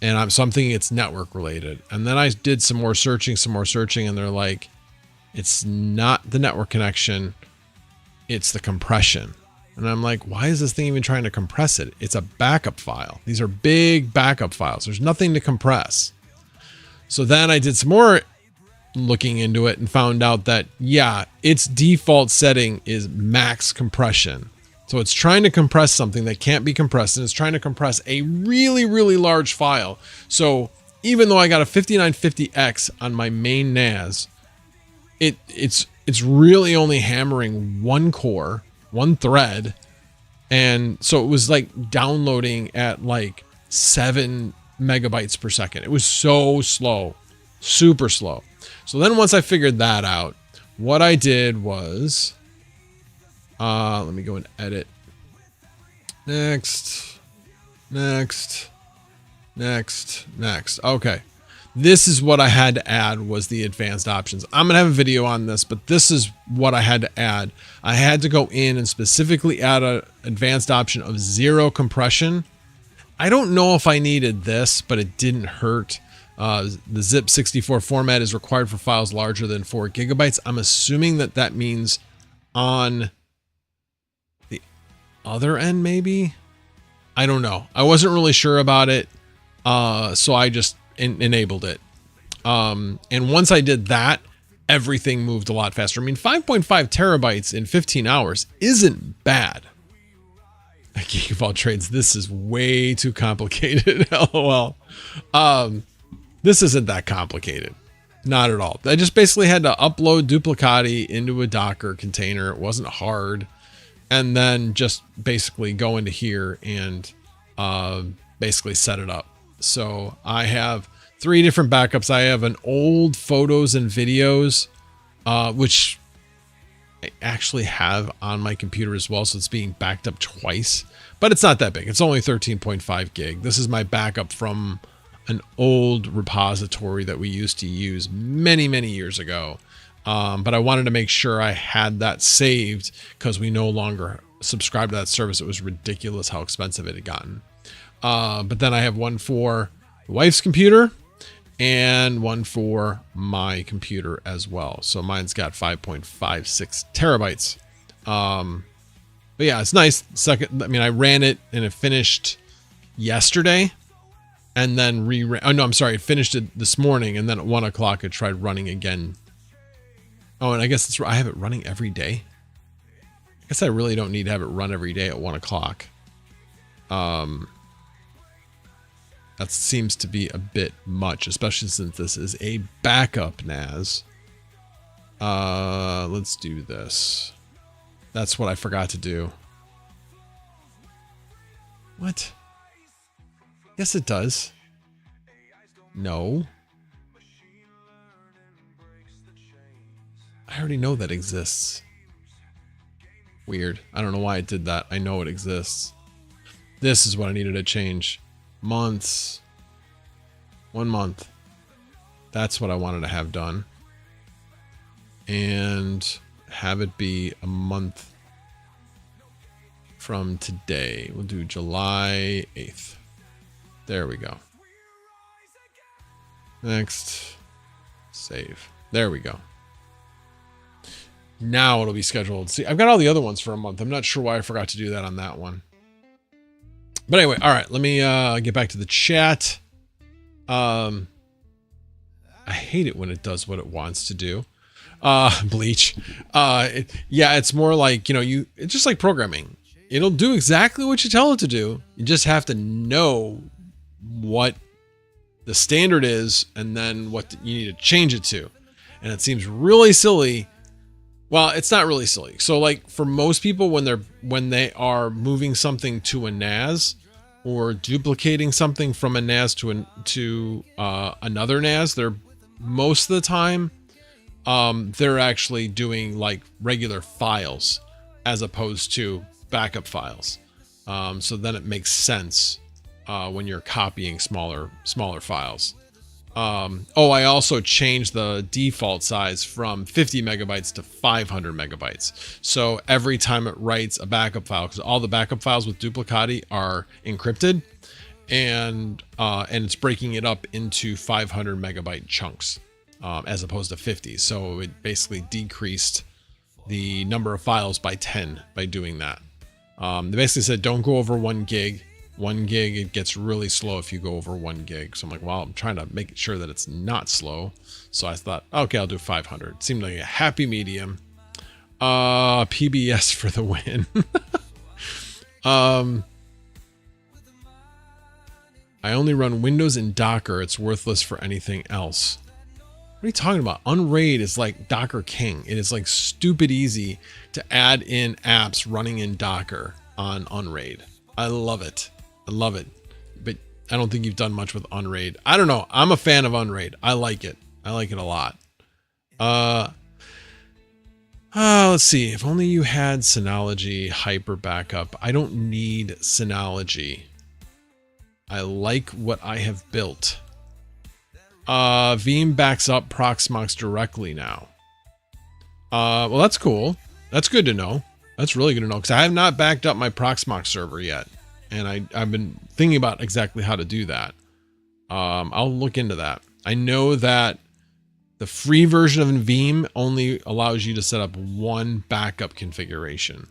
And I'm thinking it's network related. And then I did some more searching, and they're like, it's not the network connection, it's the compression. And I'm like, why is this thing even trying to compress it? It's a backup file. These are big backup files. There's nothing to compress. So then I did some more looking into it and found out that, yeah, its default setting is max compression. So it's trying to compress something that can't be compressed, and it's trying to compress a really, really large file. So even though I got a 5950X on my main NAS, it's really only hammering one core, one thread. And so it was like downloading at like 7 megabytes per second. It was so slow, super slow. So then once I figured that out, what I did was, let me go and edit. Next. Okay. This is what I had to add, was the advanced options. I'm going to have a video on this, but this is what I had to add. I had to go in and specifically add an advanced option of 0 compression. I don't know if I needed this, but it didn't hurt. The zip 64 format is required for files larger than 4 gigabytes. I'm assuming that that means on the other end, maybe. I don't know. I wasn't really sure about it, so I just enabled it. And once I did that, everything moved a lot faster. I mean, 5.5 terabytes in 15 hours isn't bad. Geek of all trades, this is way too complicated. LOL. This isn't that complicated. Not at all. I just basically had to upload Duplicati into a Docker container. It wasn't hard. And then just basically go into here and basically set it up. So I have 3 different backups. I have an old photos and videos, which I actually have on my computer as well. So it's being backed up twice, but it's not that big. It's only 13.5 gig. This is my backup from an old repository that we used to use many, many years ago. But I wanted to make sure I had that saved because we no longer subscribe to that service. It was ridiculous how expensive it had gotten. But then I have one for the wife's computer and one for my computer as well. So mine's got 5.56 terabytes. But yeah, it's nice. Second, I mean, I ran it and it finished yesterday and then oh no, I'm sorry. It finished it this morning. And then at 1 o'clock, I tried running again. Oh, and I guess I have it running every day. I guess I really don't need to have it run every day at 1 o'clock. That seems to be a bit much, especially since this is a backup NAS. Let's do this. That's what I forgot to do. What? Yes, it does. No. I already know that exists. Weird. I don't know why it did that. I know it exists. This is what I needed to change. Months. 1 month. That's what I wanted to have done. And have it be a month from today. We'll do July 8th. There we go. Next. Save. There we go. Now it'll be scheduled. See, I've got all the other ones for a month. I'm not sure why I forgot to do that on that one. But anyway, all right, let me get back to the chat. I hate it when it does what it wants to do. Bleach. Yeah, it's more like, it's just like programming. It'll do exactly what you tell it to do. You just have to know what the standard is and then what you need to change it to. And it seems really silly. Well, it's not really silly. So like for most people, when they are moving something to a NAS or duplicating something from a NAS to another NAS, they're most of the time, they're actually doing like regular files as opposed to backup files. So then it makes sense when you're copying smaller files. Oh, I also changed the default size from 50 megabytes to 500 megabytes. So every time it writes a backup file, because all the backup files with Duplicati are encrypted, and it's breaking it up into 500 megabyte chunks as opposed to 50. So it basically decreased the number of files by 10 by doing that. They basically said don't go over 1 gig. 1 gig, it gets really slow if you go over 1 gig. So I'm like, well, I'm trying to make sure that it's not slow. So I thought, okay, I'll do 500. It seemed like a happy medium. PBS for the win. I only run Windows and Docker. It's worthless for anything else. What are you talking about? Unraid is like Docker King. It is like stupid easy to add in apps running in Docker on Unraid. I love it. I love it. But I don't think you've done much with Unraid. I don't know. I'm a fan of Unraid. I like it. I like it a lot. Let's see. If only you had Synology Hyper Backup. I don't need Synology. I like what I have built. Veeam backs up Proxmox directly now. Well, that's cool. That's good to know. That's really good to know because I have not backed up my Proxmox server yet. and I've been thinking about exactly how to do that. I'll look into that. I know that the free version of Veeam only allows you to set up one backup configuration.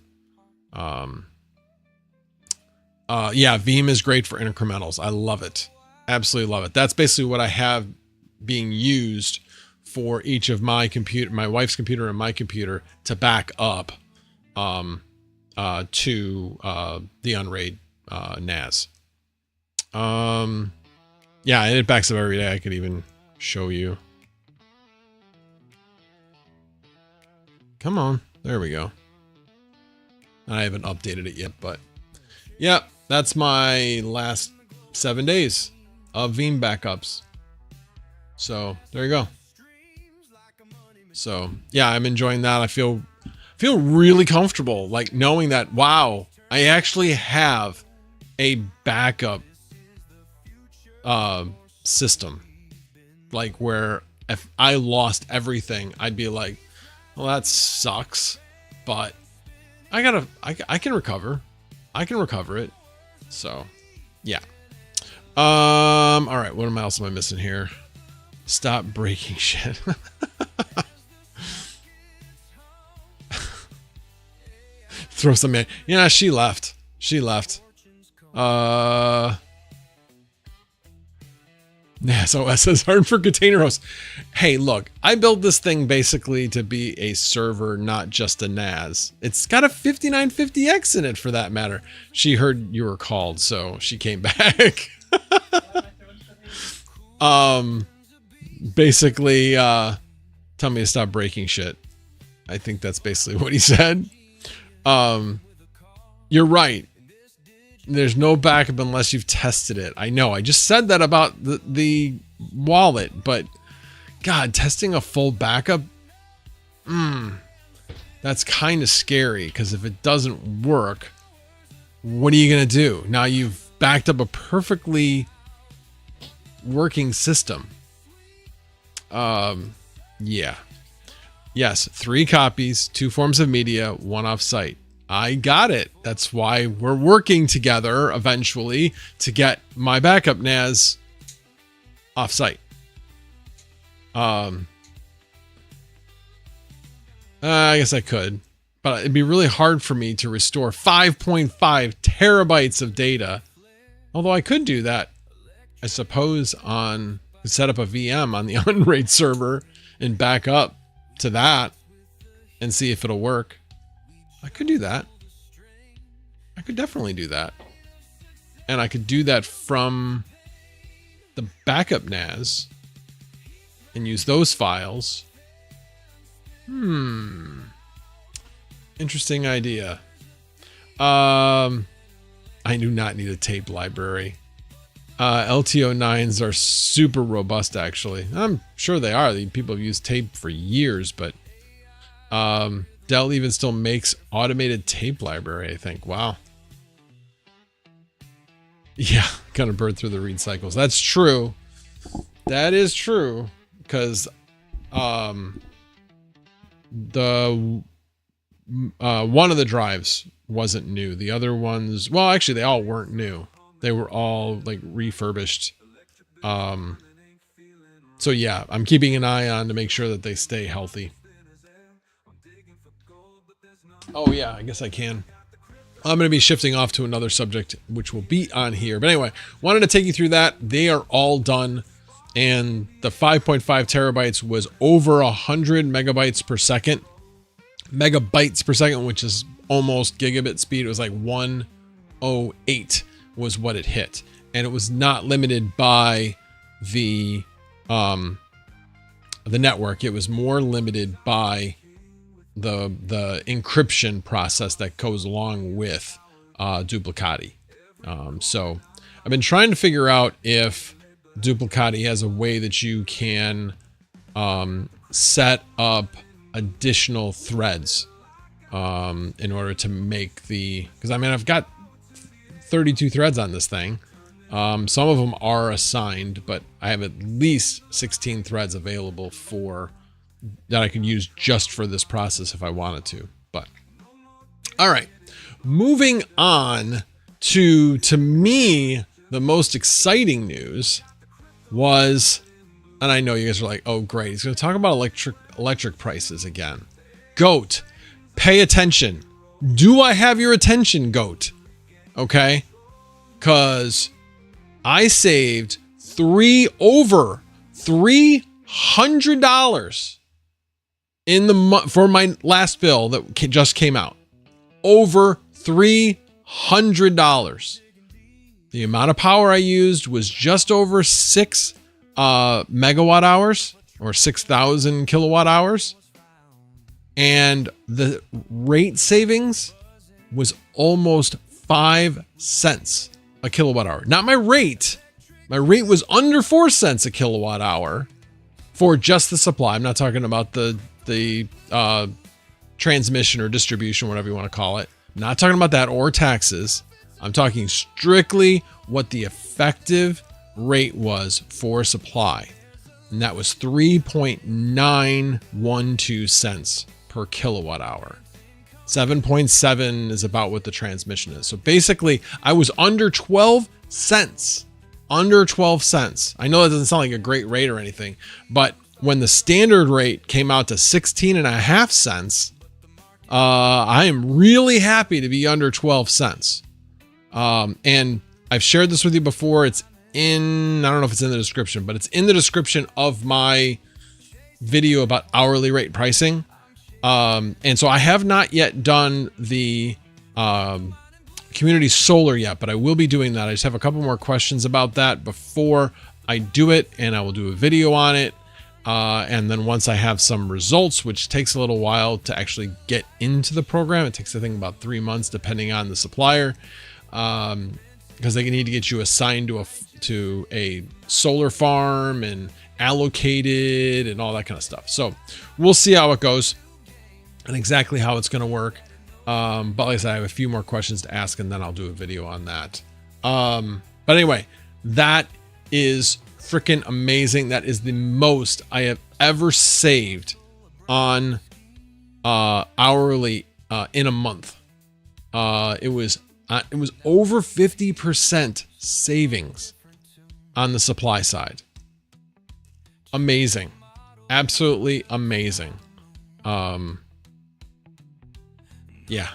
Yeah, Veeam is great for incrementals. I love it. Absolutely love it. That's basically what I have being used for each of my computer, my wife's computer and my computer, to back up to the Unraid NAS. Yeah, and it backs up every day. I could even show you. Come on. There we go. I haven't updated it yet, but yeah, that's my last 7 days of Veeam backups. So there you go. So yeah, I'm enjoying that. I feel really comfortable, like knowing that, wow, I actually have a backup system, like where if I lost everything, I'd be like, well, that sucks, but I can recover. I can recover it. So yeah. All right. What else am I missing here? Stop breaking shit. Throw some in. Yeah, she left. She left. Yeah, so it says hard for container hosts. Hey, look, I built this thing basically to be a server, not just a NAS. It's got a 5950X in it, for that matter. She heard you were called, so she came back. Basically, tell me to stop breaking shit. I think that's basically what he said. You're right. There's no backup unless you've tested it. I know. I just said that about the wallet, but God, testing a full backup, that's kind of scary, because if it doesn't work, what are you going to do? Now you've backed up a perfectly working system. Yeah. Yes, 3 copies, 2 forms of media, 1 off-site. I got it. That's why we're working together eventually to get my backup NAS off-site. I guess I could, but it'd be really hard for me to restore 5.5 terabytes of data. Although I could do that, I suppose, set up a VM on the Unraid server and back up to that and see if it'll work. I could do that. I could definitely do that. And I could do that from the backup NAS and use those files. Interesting idea. I do not need a tape library. LTO9s are super robust, actually. I'm sure they are. People have used tape for years, but Dell even still makes automated tape library, I think. Wow. Yeah, gonna burn through the read cycles. That's true. That is true, because one of the drives wasn't new. The other ones, well, actually, they all weren't new. They were all like refurbished. So yeah, I'm keeping an eye on to make sure that they stay healthy. Oh yeah, I guess I can. I'm going to be shifting off to another subject, which will be on here. But anyway, wanted to take you through that. They are all done. And the 5.5 terabytes was over 100 megabytes per second. Megabytes per second, which is almost gigabit speed. It was like 108 was what it hit. And it was not limited by the network. It was more limited by the encryption process that goes along with Duplicati. So I've been trying to figure out if Duplicati has a way that you can set up additional threads in order to make because I mean, I've got 32 threads on this thing. Some of them are assigned, but I have at least 16 threads available that I could use just for this process if I wanted to. But all right, moving on to me, the most exciting news was, and I know you guys are like, oh great, he's going to talk about electric prices again. Goat, pay attention. Do I have your attention, Goat? Okay, because I saved over $300 in the month for my last bill that just came out. Over $300. The amount of power I used was just over 6 megawatt hours, or 6,000 kilowatt hours. And the rate savings was almost 5 cents a kilowatt hour. Not my rate. My rate was under 4 cents a kilowatt hour for just the supply. I'm not talking about the transmission or distribution, whatever you want to call it. I'm not talking about that or taxes. I'm talking strictly what the effective rate was for supply. And that was 3.912 cents per kilowatt hour. 7.7 is about what the transmission is. So basically, I was under 12 cents. Under 12 cents. I know that doesn't sound like a great rate or anything, but when the standard rate came out to 16.5 cents, I am really happy to be under 12 cents. And I've shared this with you before. It's in, I don't know if it's in the description, but it's in the description of my video about hourly rate pricing. And so I have not yet done the community solar yet, but I will be doing that. I just have a couple more questions about that before I do it, and I will do a video on it. And then once I have some results, which takes a little while to actually get into the program, it takes I think about 3 months depending on the supplier, because they need to get you assigned to a solar farm and allocated and all that kind of stuff. So we'll see how it goes and exactly how it's going to work. But like I said, I have a few more questions to ask, and then I'll do a video on that. But anyway, that is freaking amazing. That is the most I have ever saved on hourly in a month. It was over 50% savings on the supply side. Amazing. Absolutely amazing. Yeah.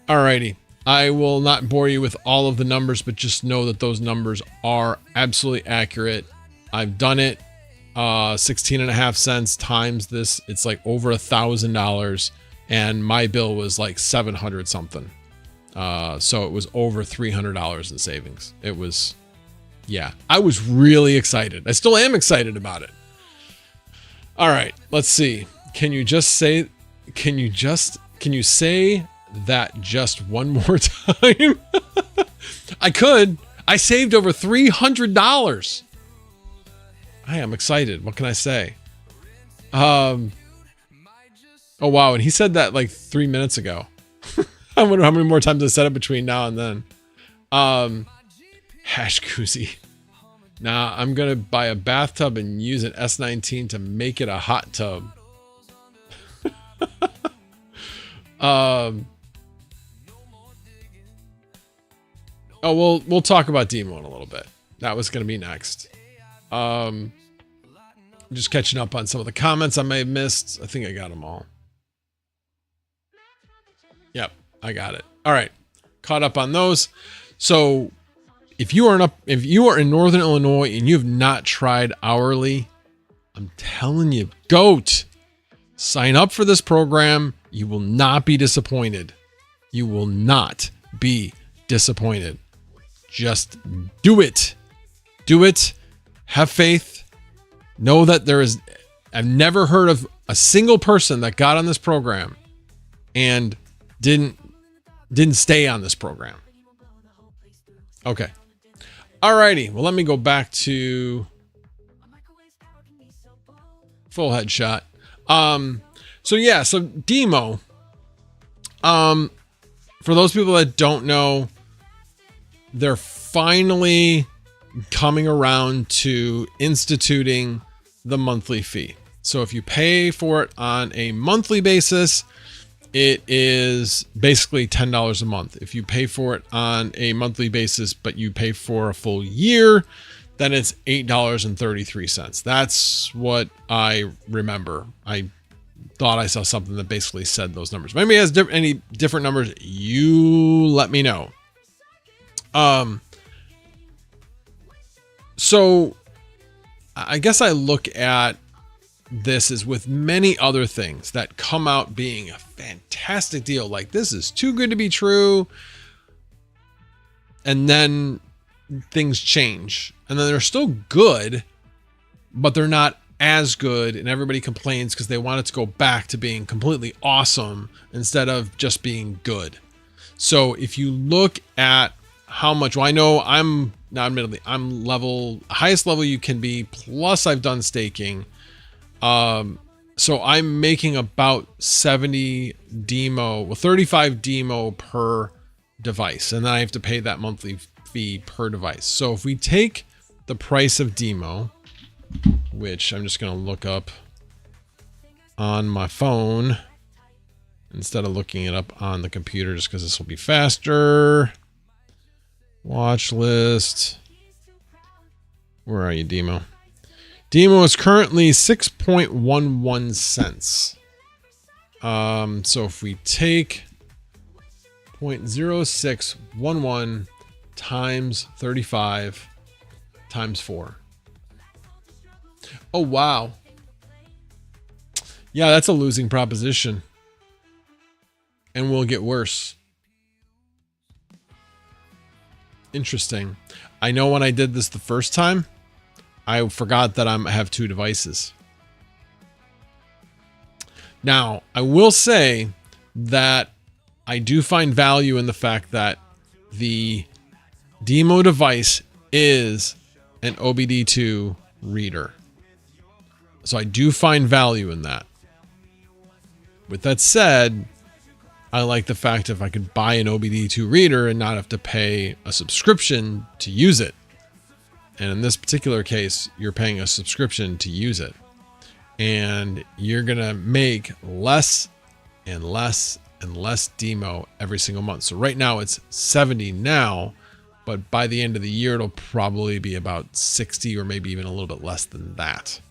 Alrighty. I will not bore you with all of the numbers, but just know that those numbers are absolutely accurate. I've done it. 16.5 cents times this. It's like over $1,000, and my bill was like 700 something. So it was over $300 in savings. It was, yeah, I was really excited. I still am excited about it. All right, let's see. Can you say that just one more time? I could. I saved over $300. I am excited. What can I say? Oh wow, and he said that like 3 minutes ago. I wonder how many more times I said it between now and then. Hash koozie. Nah, I'm gonna buy a bathtub and use an S19 to make it a hot tub. Oh, we'll talk about Demo in a little bit. That was gonna be next. Just catching up on some of the comments I may have missed. I think I got them all. Yep, I got it. All right, caught up on those. So if you are in Northern Illinois and you have not tried hourly, I'm telling you, GOAT, sign up for this program. You will not be disappointed. You will not be disappointed. Just do it. Do it. Have faith. Know that I've never heard of a single person that got on this program and didn't stay on this program. Okay. Alrighty. Well, let me go back to full headshot. So Demo, for those people that don't know, they're finally coming around to instituting the monthly fee. So if you pay for it on a monthly basis, it is basically $10 a month. If you pay for it on a monthly basis, but you pay for a full year, then it's $8.33. That's what I remember. I thought I saw something that basically said those numbers. If anybody has any different numbers, you let me know. So I guess I look at this as with many other things that come out being a fantastic deal. Like, this is too good to be true. And then things change, and then they're still good, but they're not as good. And everybody complains because they want it to go back to being completely awesome instead of just being good. So if you look at how much, well, I know I'm now, admittedly, I'm highest level you can be, plus I've done staking. So I'm making about 35 demo per device. And then I have to pay that monthly fee per device. So if we take the price of demo, which I'm just going to look up on my phone instead of looking it up on the computer, just because this will be faster. Watch list. Where are you, demo? Demo is currently 6.11 cents. So if we take 0.0611 times 35 times 4. Oh, wow. Yeah, that's a losing proposition. And will get worse. Interesting. I know when I did this the first time, I forgot that I have 2 devices. Now, I will say that I do find value in the fact that the demo device is an OBD2 reader. So I do find value in that. With that said, I like the fact if I could buy an OBD2 reader and not have to pay a subscription to use it. And in this particular case, you're paying a subscription to use it. And you're going to make less and less and less demo every single month. So right now it's 70 now, but by the end of the year, it'll probably be about 60 or maybe even a little bit less than that.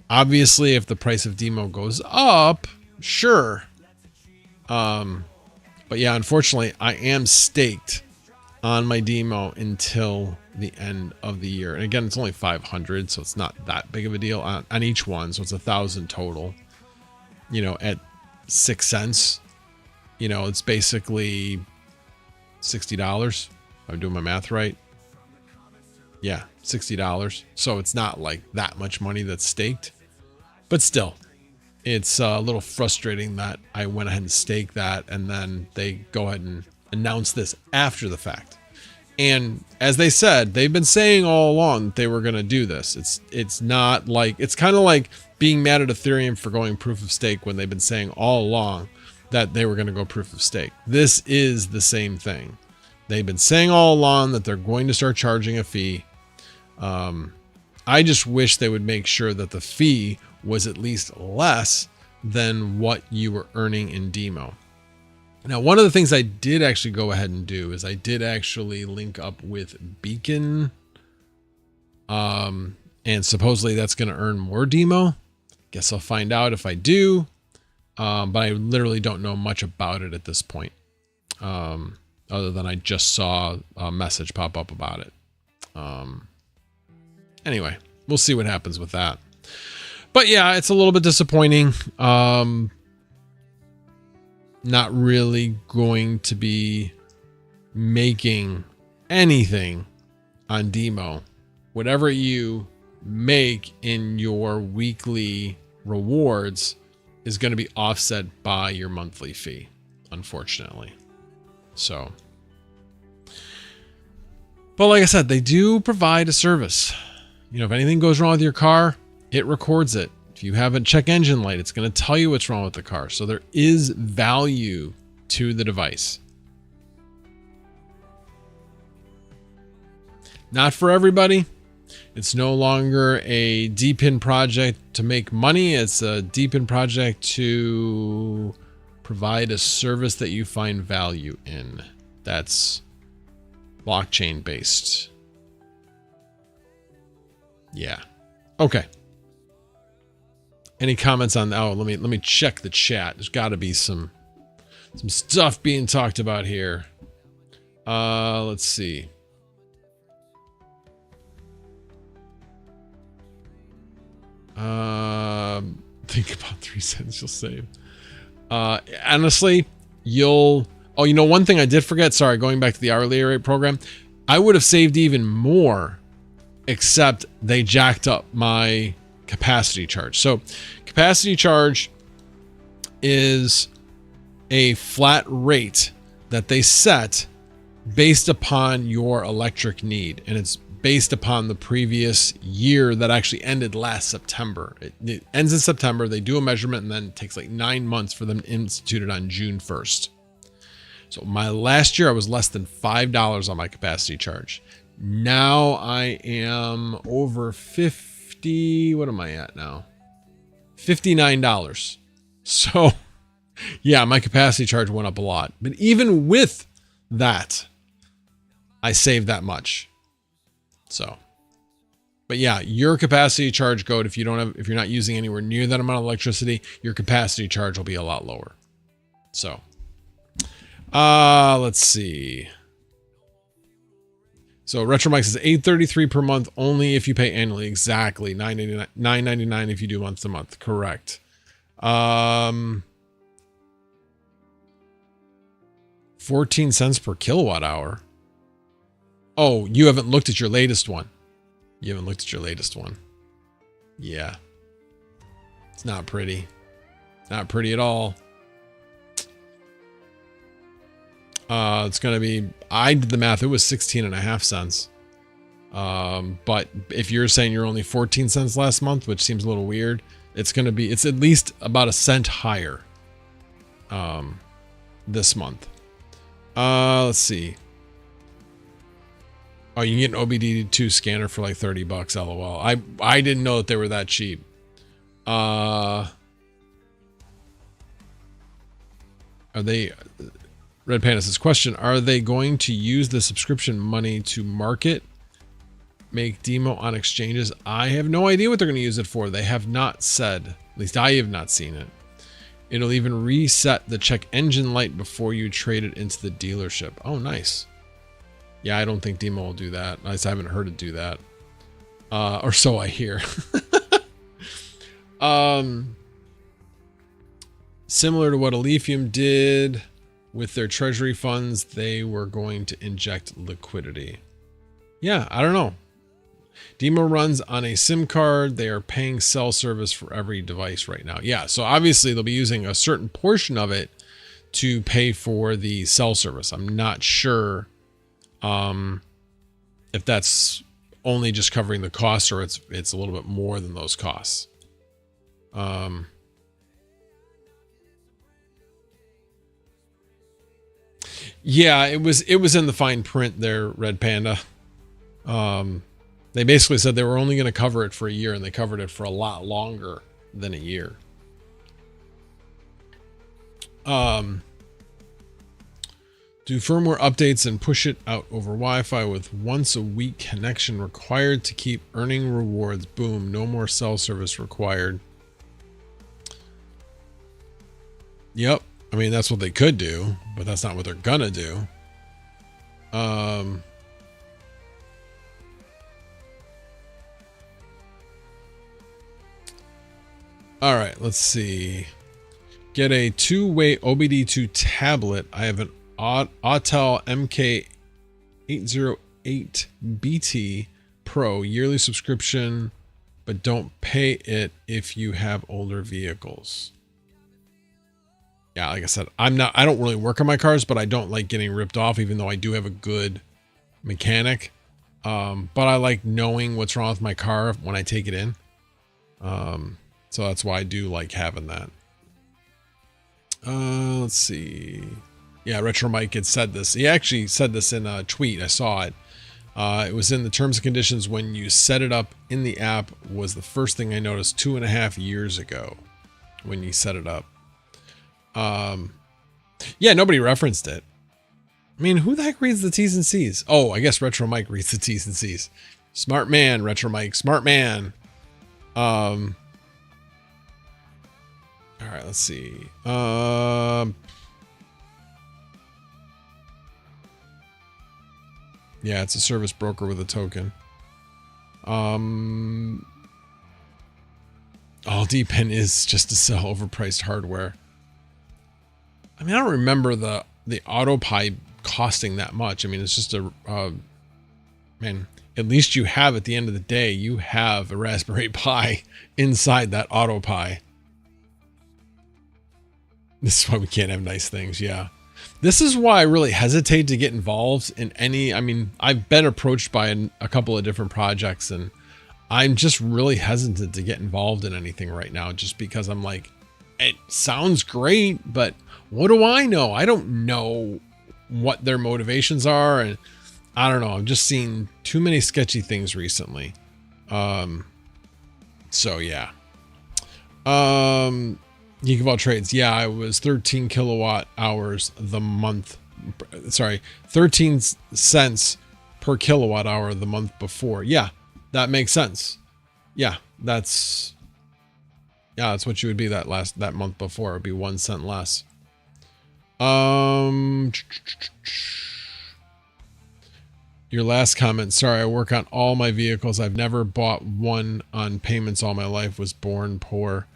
Obviously, if the price of demo goes up, sure. But yeah, unfortunately, I am staked on my demo until the end of the year. And again, it's only 500, so it's not that big of a deal on each one. So it's 1,000 total, you know, at 6 cents, you know, it's basically $60. If I'm doing my math right. Yeah, $60. So it's not like that much money that's staked, but still, it's a little frustrating that I went ahead and staked that, and then they go ahead and announce this after the fact. And as they said, they've been saying all along that they were going to do this. It's not like, it's kind of like being mad at Ethereum for going proof of stake when they've been saying all along that they were going to go proof of stake. This is the same thing. They've been saying all along that they're going to start charging a fee. I just wish they would make sure that the fee was at least less than what you were earning in demo. Now, one of the things I did actually go ahead and do is I did actually link up with Beacon. And supposedly that's going to earn more demo. Guess I'll find out if I do. But I literally don't know much about it at this point. Other than I just saw a message pop up about it. Anyway, we'll see what happens with that. But yeah, it's a little bit disappointing. Not really going to be making anything on demo. Whatever you make in your weekly rewards is going to be offset by your monthly fee, unfortunately. So, but like I said, they do provide a service. You know, if anything goes wrong with your car, it records it. If you have a check engine light, it's going to tell you what's wrong with the car. So there is value to the device. Not for everybody. It's no longer a DPIN project to make money. It's a DPIN project to Provide a service that you find value in. That's blockchain based. Yeah. Okay. Any comments on that? Oh, let me check the chat. There's got to be some stuff being talked about here. Let's see. Think about 3 cents you'll save. Honestly, you'll... Oh, you know, one thing I did forget. Sorry, going back to the hourly rate program. I would have saved even more, except they jacked up my capacity charge. So capacity charge is a flat rate that they set based upon your electric need. And it's based upon the previous year that actually ended last September. It ends in September. They do a measurement and then it takes like 9 months for them to institute it on June 1st. So my last year, I was less than $5 on my capacity charge. Now I am over 50. What am I at now? $59. So yeah, my capacity charge went up a lot. But even with that, I saved that much. So, but yeah, your capacity charge code, if you're not using anywhere near that amount of electricity, your capacity charge will be a lot lower. So, let's see. So Retro Mike says $8.33 per month only if you pay annually. Exactly. $9.99 if you do month to month. Correct. 14 cents per kilowatt hour. Oh, you haven't looked at your latest one. You haven't looked at your latest one. Yeah. It's not pretty. Not pretty at all. It's going to be, I did the math. It was 16.5 cents. But if you're saying you're only 14 cents last month, which seems a little weird, it's going to be, it's at least about a cent higher, this month. Let's see. Oh, you can get an OBD2 scanner for like $30, LOL. I didn't know that they were that cheap. Are they... Red Panda says, question, are they going to use the subscription money to market, make demo on exchanges? I have no idea what they're going to use it for. They have not said. At least I have not seen it. It'll even reset the check engine light before you trade it into the dealership. Oh, nice. Yeah, I don't think Demo will do that. I haven't heard it do that. Or so I hear. Similar to what Elysium did with their treasury funds, they were going to inject liquidity. Yeah, I don't know. Demo runs on a SIM card. They are paying cell service for every device right now. Yeah, so obviously they'll be using a certain portion of it to pay for the cell service. I'm not sure if that's only just covering the costs or it's a little bit more than those costs. Yeah, it was in the fine print there, Red Panda. They basically said they were only going to cover it for a year, and they covered it for a lot longer than a year. Do firmware updates and push it out over Wi-Fi with once a week connection required to keep earning rewards. Boom, no more cell service required. Yep. I mean, that's what they could do, but that's not what they're gonna do. All right, let's see. Get a two-way OBD2 tablet. I have an Autel MK808BT Pro yearly subscription, but don't pay it if you have older vehicles. Yeah, like I said, I don't really work on my cars, but I don't like getting ripped off, even though I do have a good mechanic. But I like knowing what's wrong with my car when I take it in. So that's why I do like having that. Let's see. Yeah, Retro Mike had said this. He actually said this in a tweet. I saw it. It was in the terms and conditions when you set it up in the app was the first thing I noticed 2.5 years ago when you set it up. Yeah, nobody referenced it. I mean, who the heck reads the T's and C's? Oh, I guess Retro Mike reads the T's and C's. Smart man, Retro Mike, smart man. All right, let's see. Yeah, it's a service broker with a token. All depend is just to sell overpriced hardware. I mean, I don't remember the AutoPi costing that much. I mean, it's just a, man, at least you have, at the end of the day, you have a Raspberry Pi inside that AutoPi. This is why we can't have nice things. Yeah. This is why I really hesitate to get involved in any, I mean, I've been approached by a couple of different projects, and I'm just really hesitant to get involved in anything right now, just because I'm like, it sounds great, but what do I know? I don't know what their motivations are. And I don't know. I've just seen too many sketchy things recently. So yeah. Geek of all trades. Yeah, I was 13 kilowatt hours the month. Sorry, 13 cents per kilowatt hour the month before. Yeah, that makes sense. Yeah, that's what you would be that month before. It would be 1 cent less. Your last comment. Sorry, I work on all my vehicles. I've never bought one on payments all my life. Was born poor.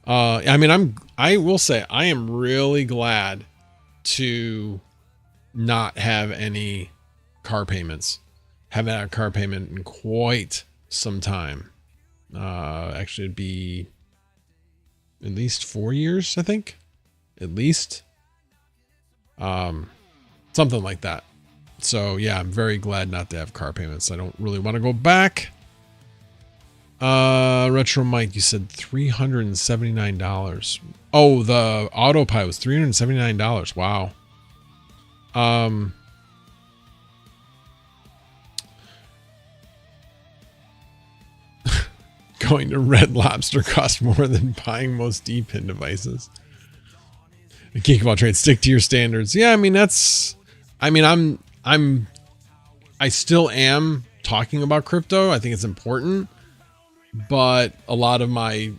I mean, I will say I am really glad to not have any car payments. Haven't had a car payment in quite some time. Actually, it'd be at least 4 years, I think. At least. Something like that. So yeah, I'm very glad not to have car payments. I don't really want to go back. Retro Mike, you said $379. Oh, the AutoPi was $379. Wow. Going to Red Lobster costs more than buying most D-pin devices. Geek of all trades, stick to your standards. Yeah, I mean, I still am talking about crypto. I think it's important, but a lot of my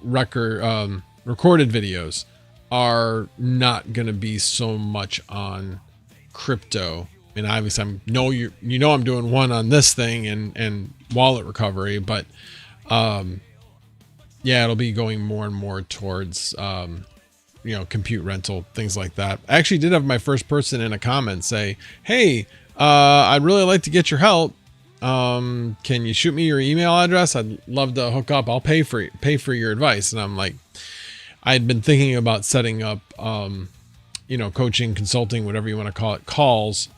recorded videos are not going to be so much on crypto. And obviously I'm doing one on this thing and wallet recovery, but yeah, it'll be going more and more towards compute rental, things like that. I actually did have my first person in a comment say, hey, I'd really like to get your help. Can you shoot me your email address? I'd love to hook up. I'll pay for your advice. And I'm like, I'd been thinking about setting up, coaching, consulting, whatever you want to call it, calls.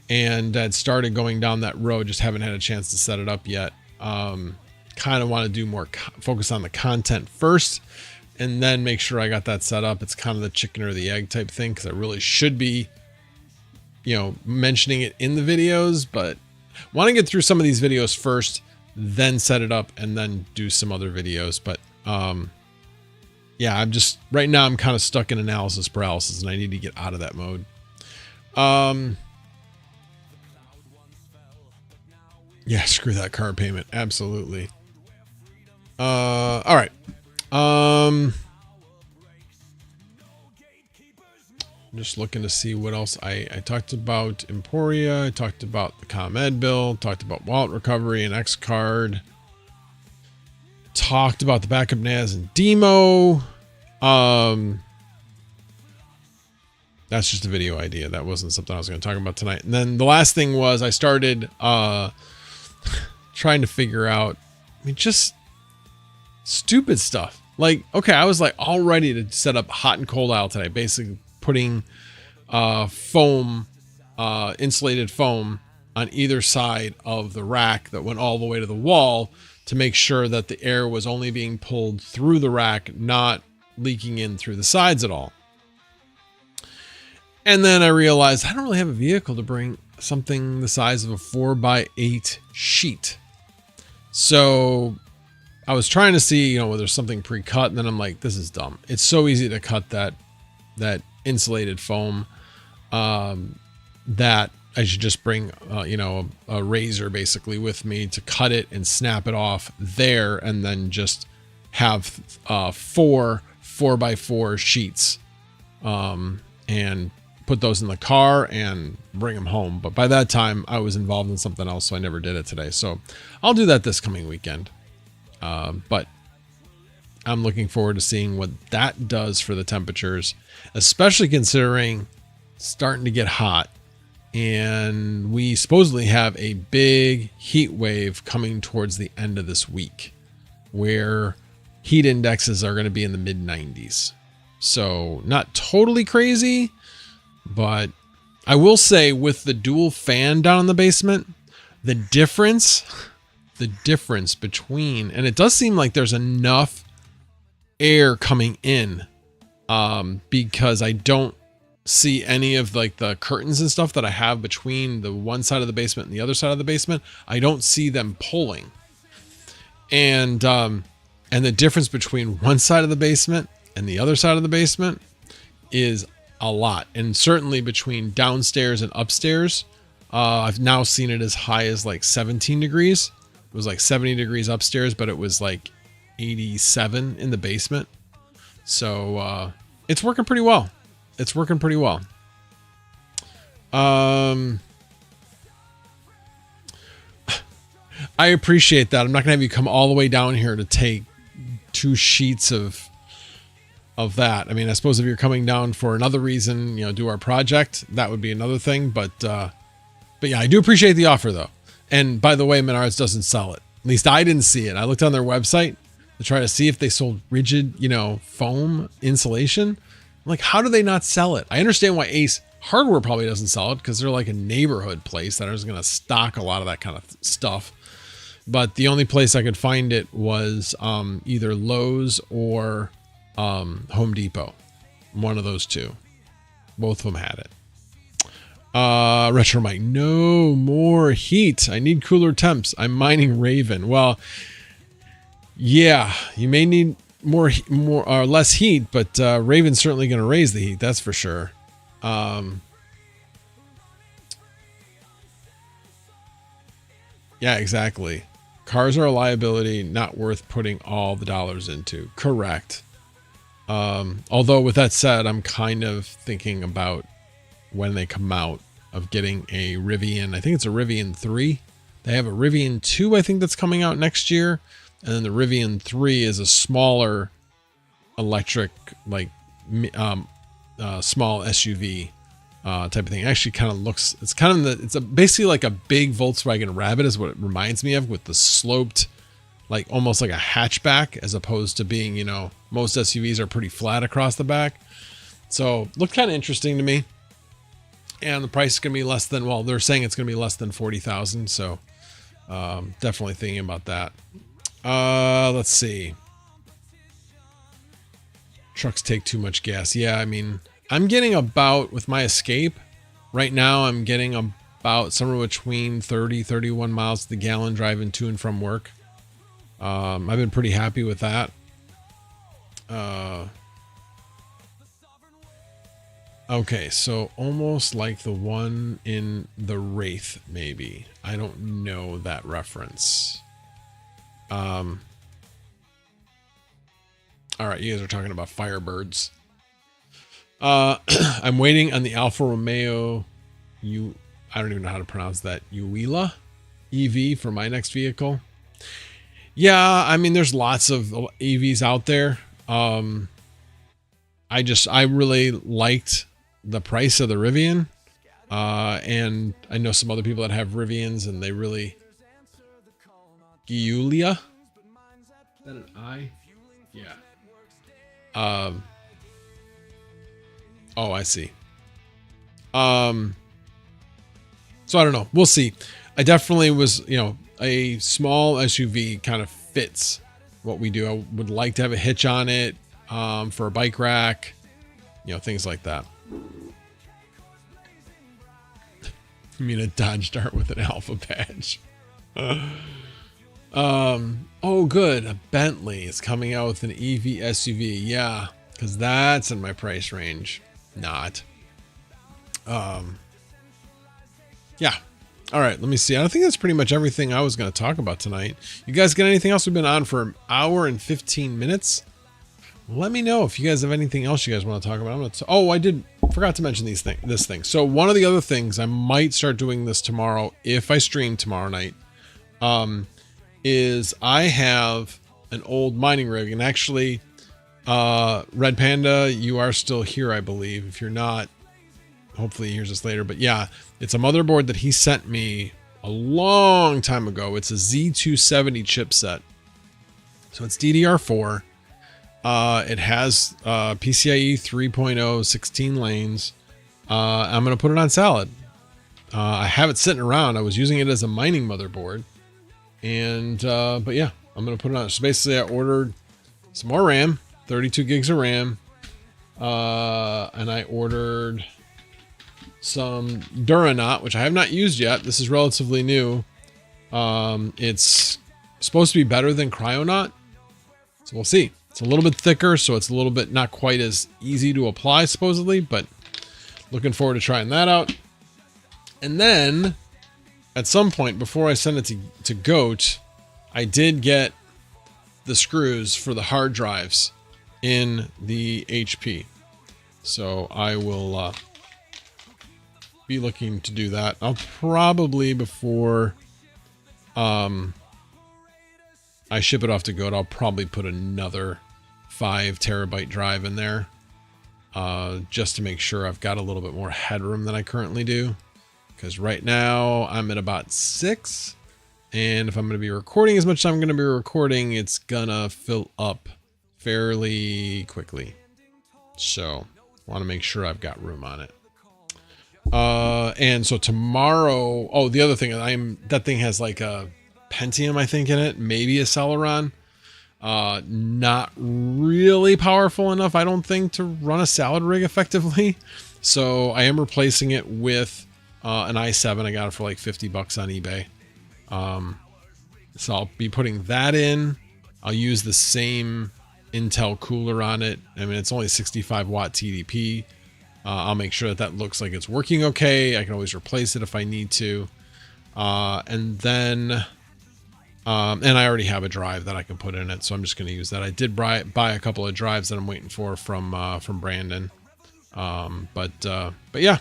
And I'd started going down that road. Just haven't had a chance to set it up yet. Kind of want to do more focus on the content first, and then make sure I got that set up. It's kind of the chicken or the egg type thing, because I really should be, mentioning it in the videos, but want to get through some of these videos first, then set it up, and then do some other videos. But yeah, right now I'm kind of stuck in analysis paralysis, and I need to get out of that mode. Yeah, screw that car payment. Absolutely. All right. I'm just looking to see what else I talked about. Emporia. I talked about the ComEd bill. Talked about wallet recovery and X Card. Talked about the backup NAS and demo. That's just a video idea. That wasn't something I was going to talk about tonight. And then the last thing was I started trying to figure out, just stupid stuff. Like, okay, I was like all ready to set up hot and cold aisle today, basically putting foam, insulated foam on either side of the rack that went all the way to the wall to make sure that the air was only being pulled through the rack, not leaking in through the sides at all. And then I realized I don't really have a vehicle to bring something the size of a 4x8 sheet. So I was trying to see, whether there's something pre-cut, and then I'm like, this is dumb. It's so easy to cut that that insulated foam, that I should just bring, you know, a razor basically with me to cut it and snap it off there, and then just have 4 4x4 sheets, and put those in the car and bring them home. But by that time I was involved in something else, so I never did it today. So I'll do that this coming weekend. But I'm looking forward to seeing what that does for the temperatures, especially considering it's starting to get hot. And we supposedly have a big heat wave coming towards the end of this week, where heat indexes are going to be in the mid 90s. So not totally crazy, but I will say with the dual fan down in the basement, the difference between, and it does seem like there's enough air coming in, because I don't see any of like the curtains and stuff that I have between the one side of the basement and the other side of the basement. I don't see them pulling. And the difference between one side of the basement and the other side of the basement is a lot. And certainly between downstairs and upstairs, I've now seen it as high as like 17 degrees. It was like 70 degrees upstairs, but it was like 87 in the basement. So it's working pretty well. It's working pretty well. I appreciate that. I'm not gonna have you come all the way down here to take 2 sheets of that. I mean, I suppose if you're coming down for another reason, you know, do our project, that would be another thing. But yeah, I do appreciate the offer though. And by the way, Menards doesn't sell it. At least I didn't see it. I looked on their website to try to see if they sold rigid, you know, foam insulation. I'm like, how do they not sell it? I understand why Ace Hardware probably doesn't sell it, because they're like a neighborhood place that is going to stock a lot of that kind of stuff. But the only place I could find it was either Lowe's or Home Depot. One of those two. Both of them had it. Retro Mike, no more heat. I need cooler temps. I'm mining Raven. Well, yeah, you may need more or less heat, but Raven's certainly going to raise the heat. That's for sure. Yeah, exactly. Cars are a liability, not worth putting all the dollars into. Correct. Although with that said, I'm kind of thinking about when they come out of getting a Rivian. I think it's a Rivian 3. They have a Rivian 2, I think, that's coming out next year. And then the Rivian 3 is a smaller electric, like small SUV type of thing. It actually kind of looks, it's kind of it's basically like a big Volkswagen Rabbit is what it reminds me of, with the sloped, like almost like a hatchback, as opposed to being, you know, most SUVs are pretty flat across the back. So looked kind of interesting to me. And the price is going to be less than, well, they're saying it's going to be less than 40,000. So definitely thinking about that. Let's see. Trucks take too much gas. Yeah, I mean, I'm getting about, with my Escape right now, I'm getting about somewhere between 30, 31 miles to the gallon driving to and from work. I've been pretty happy with that. Okay, so almost like the one in the Wraith, maybe. I don't know that reference. All right, you guys are talking about Firebirds. I'm waiting on the Alfa Romeo I don't even know how to pronounce that. Uila EV for my next vehicle. Yeah, I mean, there's lots of EVs out there. I really liked the price of the Rivian. And I know some other people that have Rivians and they really... Giulia? Is that an I? Yeah. Oh, I see. So I don't know. We'll see. I definitely was, you know, a small SUV kind of fits what we do. I would like to have a hitch on it, for a bike rack, you know, things like that. I mean, a Dodge Dart with an Alpha badge. Oh, good. A Bentley is coming out with an EV SUV. Yeah, because that's in my price range. not. Yeah. All right, let me see. I think that's pretty much everything I was going to talk about tonight. You guys got anything else? We've been on for an hour and 15 minutes. Let me know if you guys have anything else you guys want to talk about. I forgot to mention this thing. So one of the other things, I might start doing this tomorrow if I stream tomorrow night, is I have an old mining rig. And actually, Red Panda, you are still here, I believe. If you're not, hopefully he hears this later. But yeah, it's a motherboard that he sent me a long time ago. It's a Z270 chipset. So it's DDR4. It has PCIe 3.0, 16 lanes. I'm going to put it on Salad. I have it sitting around. I was using it as a mining motherboard. And, but yeah, I'm going to put it on. So basically I ordered some more RAM, 32 gigs of RAM. And I ordered some Duranaut, which I have not used yet. This is relatively new. It's supposed to be better than Cryonaut. So we'll see. It's a little bit thicker, so it's a little bit not quite as easy to apply, supposedly, but looking forward to trying that out. And then, at some point, before I send it to Goat, I did get the screws for the hard drives in the HP. So I will be looking to do that. I'll probably, before I ship it off to Goat, I'll probably put another 5 terabyte drive in there, just to make sure I've got a little bit more headroom than I currently do, because right now I'm at about 6, and if I'm going to be recording as much as I'm going to be recording, it's gonna fill up fairly quickly. So I want to make sure I've got room on it. And so tomorrow, oh, the other thing, that thing has like a Pentium, I think, in it, maybe a Celeron. Not really powerful enough, I don't think, to run a Salad rig effectively. So I am replacing it with an i7. I got it for like $50 on eBay. So I'll be putting that in. I'll use the same Intel cooler on it. I mean, it's only 65 watt TDP. I'll make sure that looks like it's working okay. I can always replace it if I need to. And then, and I already have a drive that I can put in it, so I'm just going to use that. I did buy a couple of drives that I'm waiting for from Brandon. But yeah.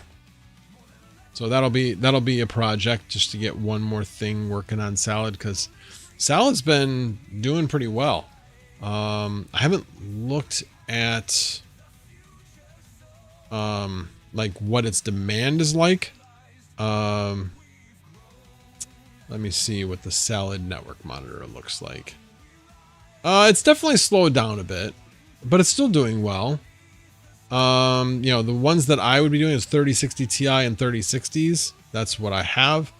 So that'll be a project just to get one more thing working on Salad, because Salad's been doing pretty well. I haven't looked at like what its demand is like. Let me see what the Salad network monitor looks like. It's definitely slowed down a bit, but it's still doing well. You know, the ones that I would be doing is 3060 Ti and 3060s. That's what I have.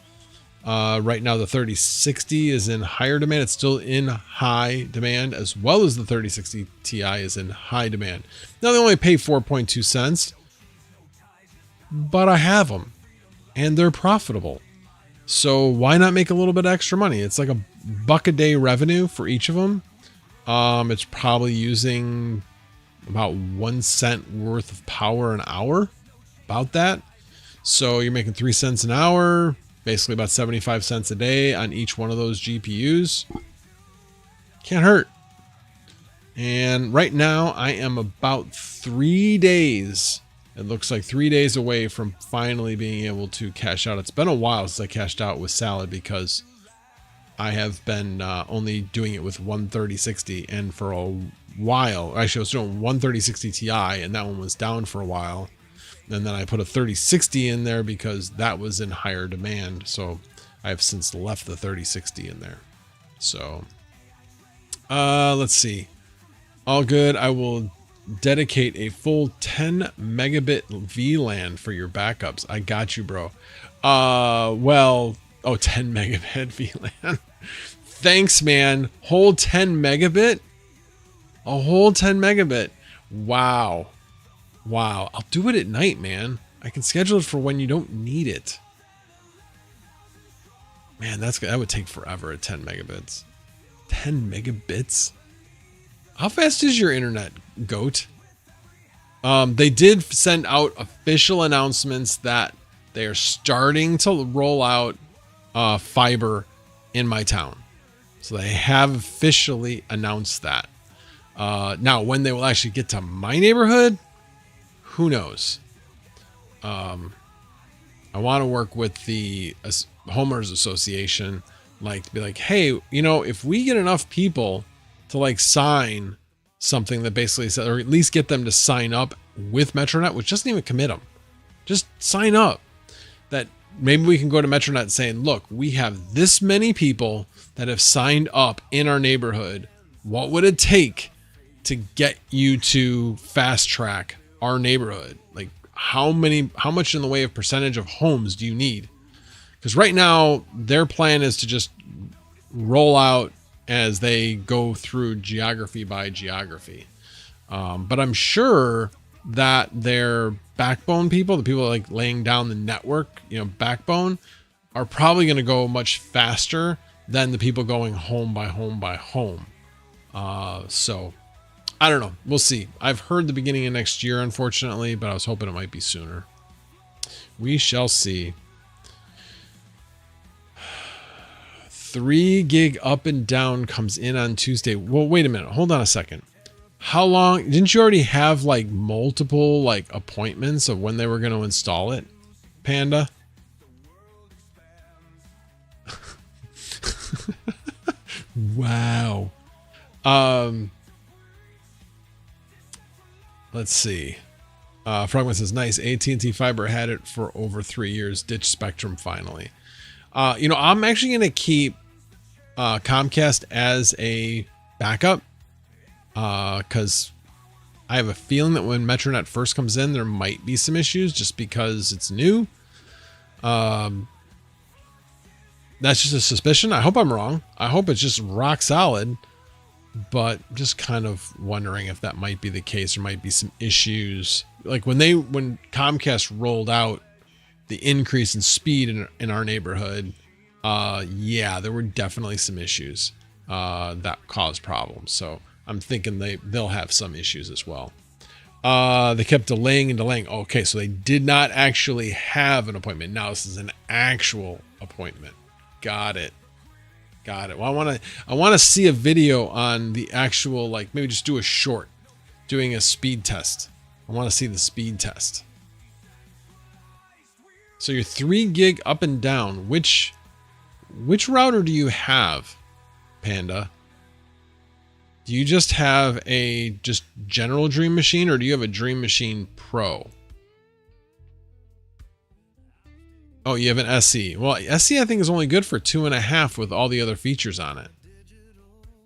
Right now, the 3060 is in higher demand. It's still in high demand, as well as the 3060 Ti is in high demand. Now, they only pay 4.2 cents, but I have them, and they're profitable. So why not make a little bit extra money? It's like $1 a day revenue for each of them. It's probably using about 1 cent worth of power an hour, about that. So you're making 3 cents an hour, basically about 75 cents a day on each one of those GPUs. Can't hurt. And right now I am about 3 days. It looks like 3 days away from finally being able to cash out. It's been a while since I cashed out with Salad, because I have been only doing it with one 3060, and for a while, actually I was doing one 3060 Ti, and that one was down for a while. And then I put a 3060 in there because that was in higher demand. So I have since left the 3060 in there. So let's see. All good. I will dedicate a full 10 megabit VLAN for your backups. I got you, bro. 10 megabit VLAN. Thanks, man. Whole 10 megabit? A whole 10 megabit. Wow. Wow. I'll do it at night, man. I can schedule it for when you don't need it. Man, that would take forever at 10 megabits. 10 megabits? How fast is your internet, Goat? They did send out official announcements that they are starting to roll out fiber in my town. So they have officially announced that. Now, when they will actually get to my neighborhood, who knows? I want to work with the homeowners association, like to be like, hey, you know, if we get enough people to like sign something that basically says, or at least get them to sign up with Metronet, which doesn't even commit them, just sign up, that maybe we can go to Metronet saying, look, we have this many people that have signed up in our neighborhood. What would it take to get you to fast track our neighborhood? Like how much in the way of percentage of homes do you need? Because right now their plan is to just roll out as they go through geography by geography. But I'm sure that their backbone people, the people like laying down the network, you know, backbone, are probably going to go much faster than the people going home by home by home. So I don't know. We'll see. I've heard the beginning of next year, unfortunately, but I was hoping it might be sooner. We shall see. 3 gig up and down comes in on Tuesday. Well, wait a minute. Hold on a second. How long? Didn't you already have like multiple like appointments of when they were going to install it, Panda? Wow. Let's see. Frogman says, nice. AT&T Fiber had it for over 3 years. Ditch Spectrum finally. You know, I'm actually going to keep Comcast as a backup because I have a feeling that when Metronet first comes in, there might be some issues just because it's new. That's just a suspicion. I hope I'm wrong. I hope it's just rock solid, but just kind of wondering if that might be the case. There might be some issues. Like when Comcast rolled out the increase in speed in our neighborhood, yeah, there were definitely some issues that caused problems. So I'm thinking they'll have some issues as well. They kept delaying and delaying. Okay, so they did not actually have an appointment. Now this is an actual appointment. Got it. Well, I want to see a video on the actual, like maybe just do a short doing a speed test. I want to see the speed test. So your 3 gig up and down, which router do you have, Panda? Do you just have a just general Dream Machine, or do you have a Dream Machine Pro? Oh, you have an SE. Well, SE I think is only good for 2.5 with all the other features on it.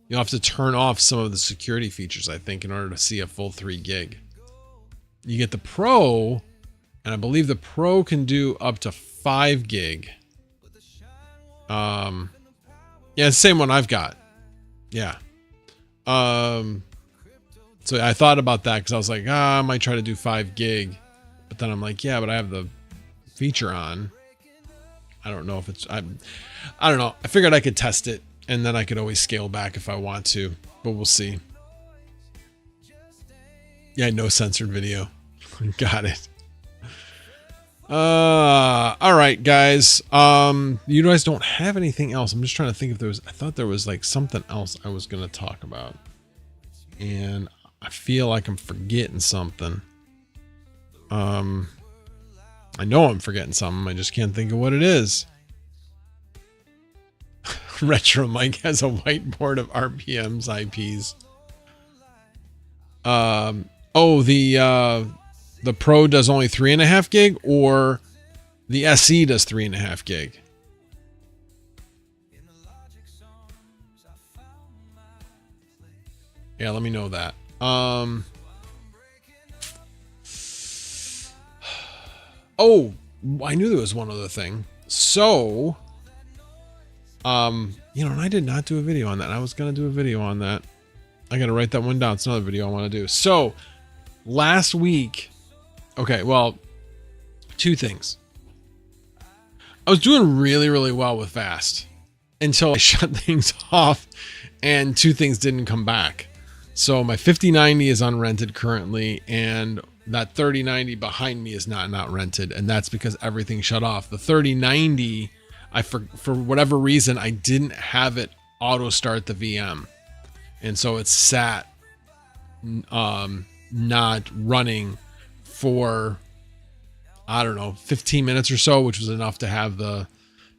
You'll have to turn off some of the security features, I think, in order to see a full 3 gig. You get the Pro, and I believe the Pro can do up to 5 gig. Yeah, it's the same one I've got. Yeah. So I thought about that because I was like, I might try to do 5 gig. But then I'm like, yeah, but I have the feature on. I don't know if it's, I don't know. I figured I could test it and then I could always scale back if I want to, but we'll see. Yeah, no censored video. Got it. All right, guys. You guys don't have anything else. I'm just trying to think if there was, I thought there was like something else I was going to talk about. And I feel like I'm forgetting something. I know I'm forgetting something. I just can't think of what it is. Retro Mike has a whiteboard of RPMs, IPs. Oh, the Pro does only 3.5 gig, or the SE does 3.5 gig. Yeah, let me know that. Oh, I knew there was one other thing. So, you know, and I did not do a video on that. I was going to do a video on that. I got to write that one down. It's another video I want to do. So, last week, okay, well, 2 things. I was doing really, really well with Fast until I shut things off and 2 things didn't come back. So my 5090 is unrented currently, and that 3090 behind me is not rented, and that's because everything shut off. The 3090, for whatever reason, I didn't have it auto start the VM, and so it sat not running for, I don't know, 15 minutes or so, which was enough to have the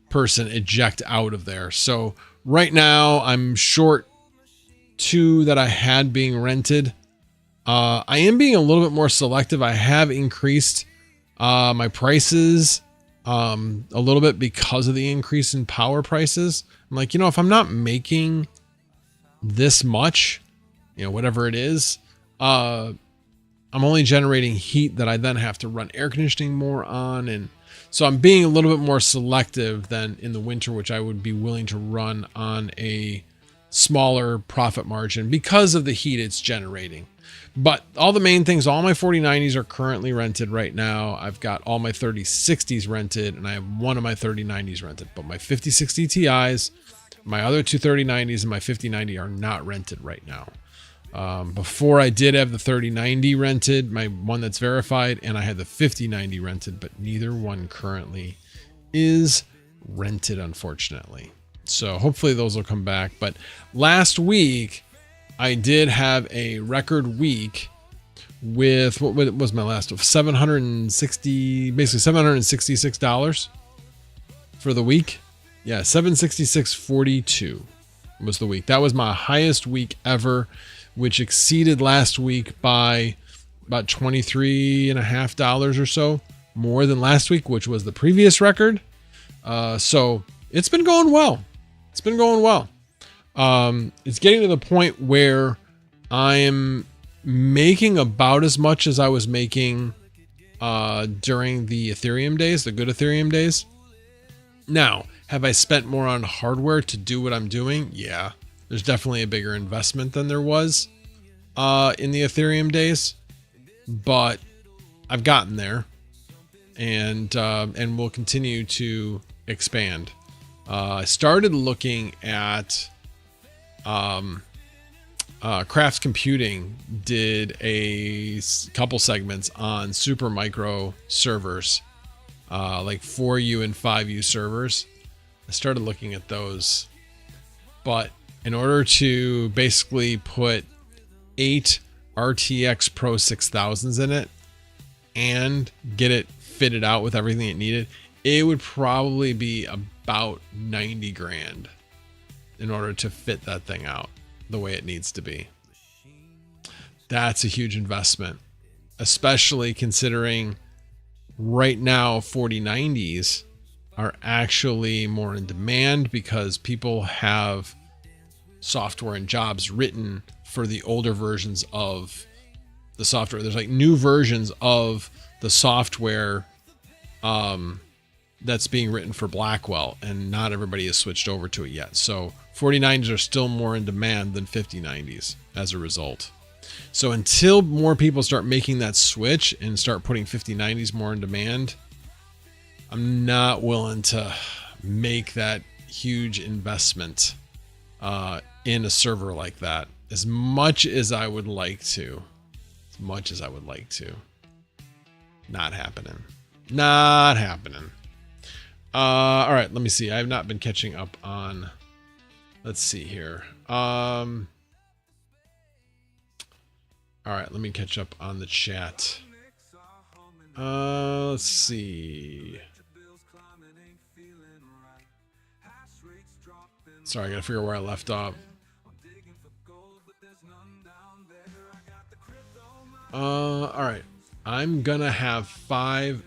person eject out of there. So right now I'm short 2 that I had being rented. I am being a little bit more selective. I have increased my prices a little bit because of the increase in power prices. I'm like, if I'm not making this much, whatever it is, I'm only generating heat that I then have to run air conditioning more on. And so I'm being a little bit more selective than in the winter, which I would be willing to run on a smaller profit margin because of the heat it's generating. But all the main things, all my 4090s are currently rented right now. I've got all my 3060s rented, and I have one of my 3090s rented. But my 5060 Ti's, my other two 3090s, and my 5090 are not rented right now. Before I did have the 3090 rented, my one that's verified, and I had the 5090 rented, but neither one currently is rented, unfortunately. So hopefully those will come back. But last week, I did have a record week with, what was my last? $760, basically $766 for the week. Yeah, $766.42 was the week. That was my highest week ever, which exceeded last week by about $23.50 or so, more than last week, which was the previous record. So it's been going well. It's been going well. It's getting to the point where I'm making about as much as I was making during the Ethereum days, the good Ethereum days. Now, have I spent more on hardware to do what I'm doing? Yeah, there's definitely a bigger investment than there was in the Ethereum days, but I've gotten there, and we'll continue to expand. I started looking at Crafts Computing did a couple segments on super micro servers, like 4U and 5U servers. I started looking at those, but in order to basically put 8 RTX Pro 6000s in it and get it fitted out with everything it needed, it would probably be about 90 grand in order to fit that thing out the way it needs to be. That's a huge investment, especially considering right now 4090s are actually more in demand because people have software and jobs written for the older versions of the software. There's like new versions of the software that's being written for Blackwell, and not everybody has switched over to it yet. So 4090s are still more in demand than 5090s as a result. So until more people start making that switch and start putting 5090s more in demand, I'm not willing to make that huge investment in a server like that as much as I would like to. Not happening. Not happening. All right, let me see. I have not been catching up on, let's see here. All right, let me catch up on the chat. Let's see. Sorry, I gotta figure out where I left off. All right, I'm gonna have 5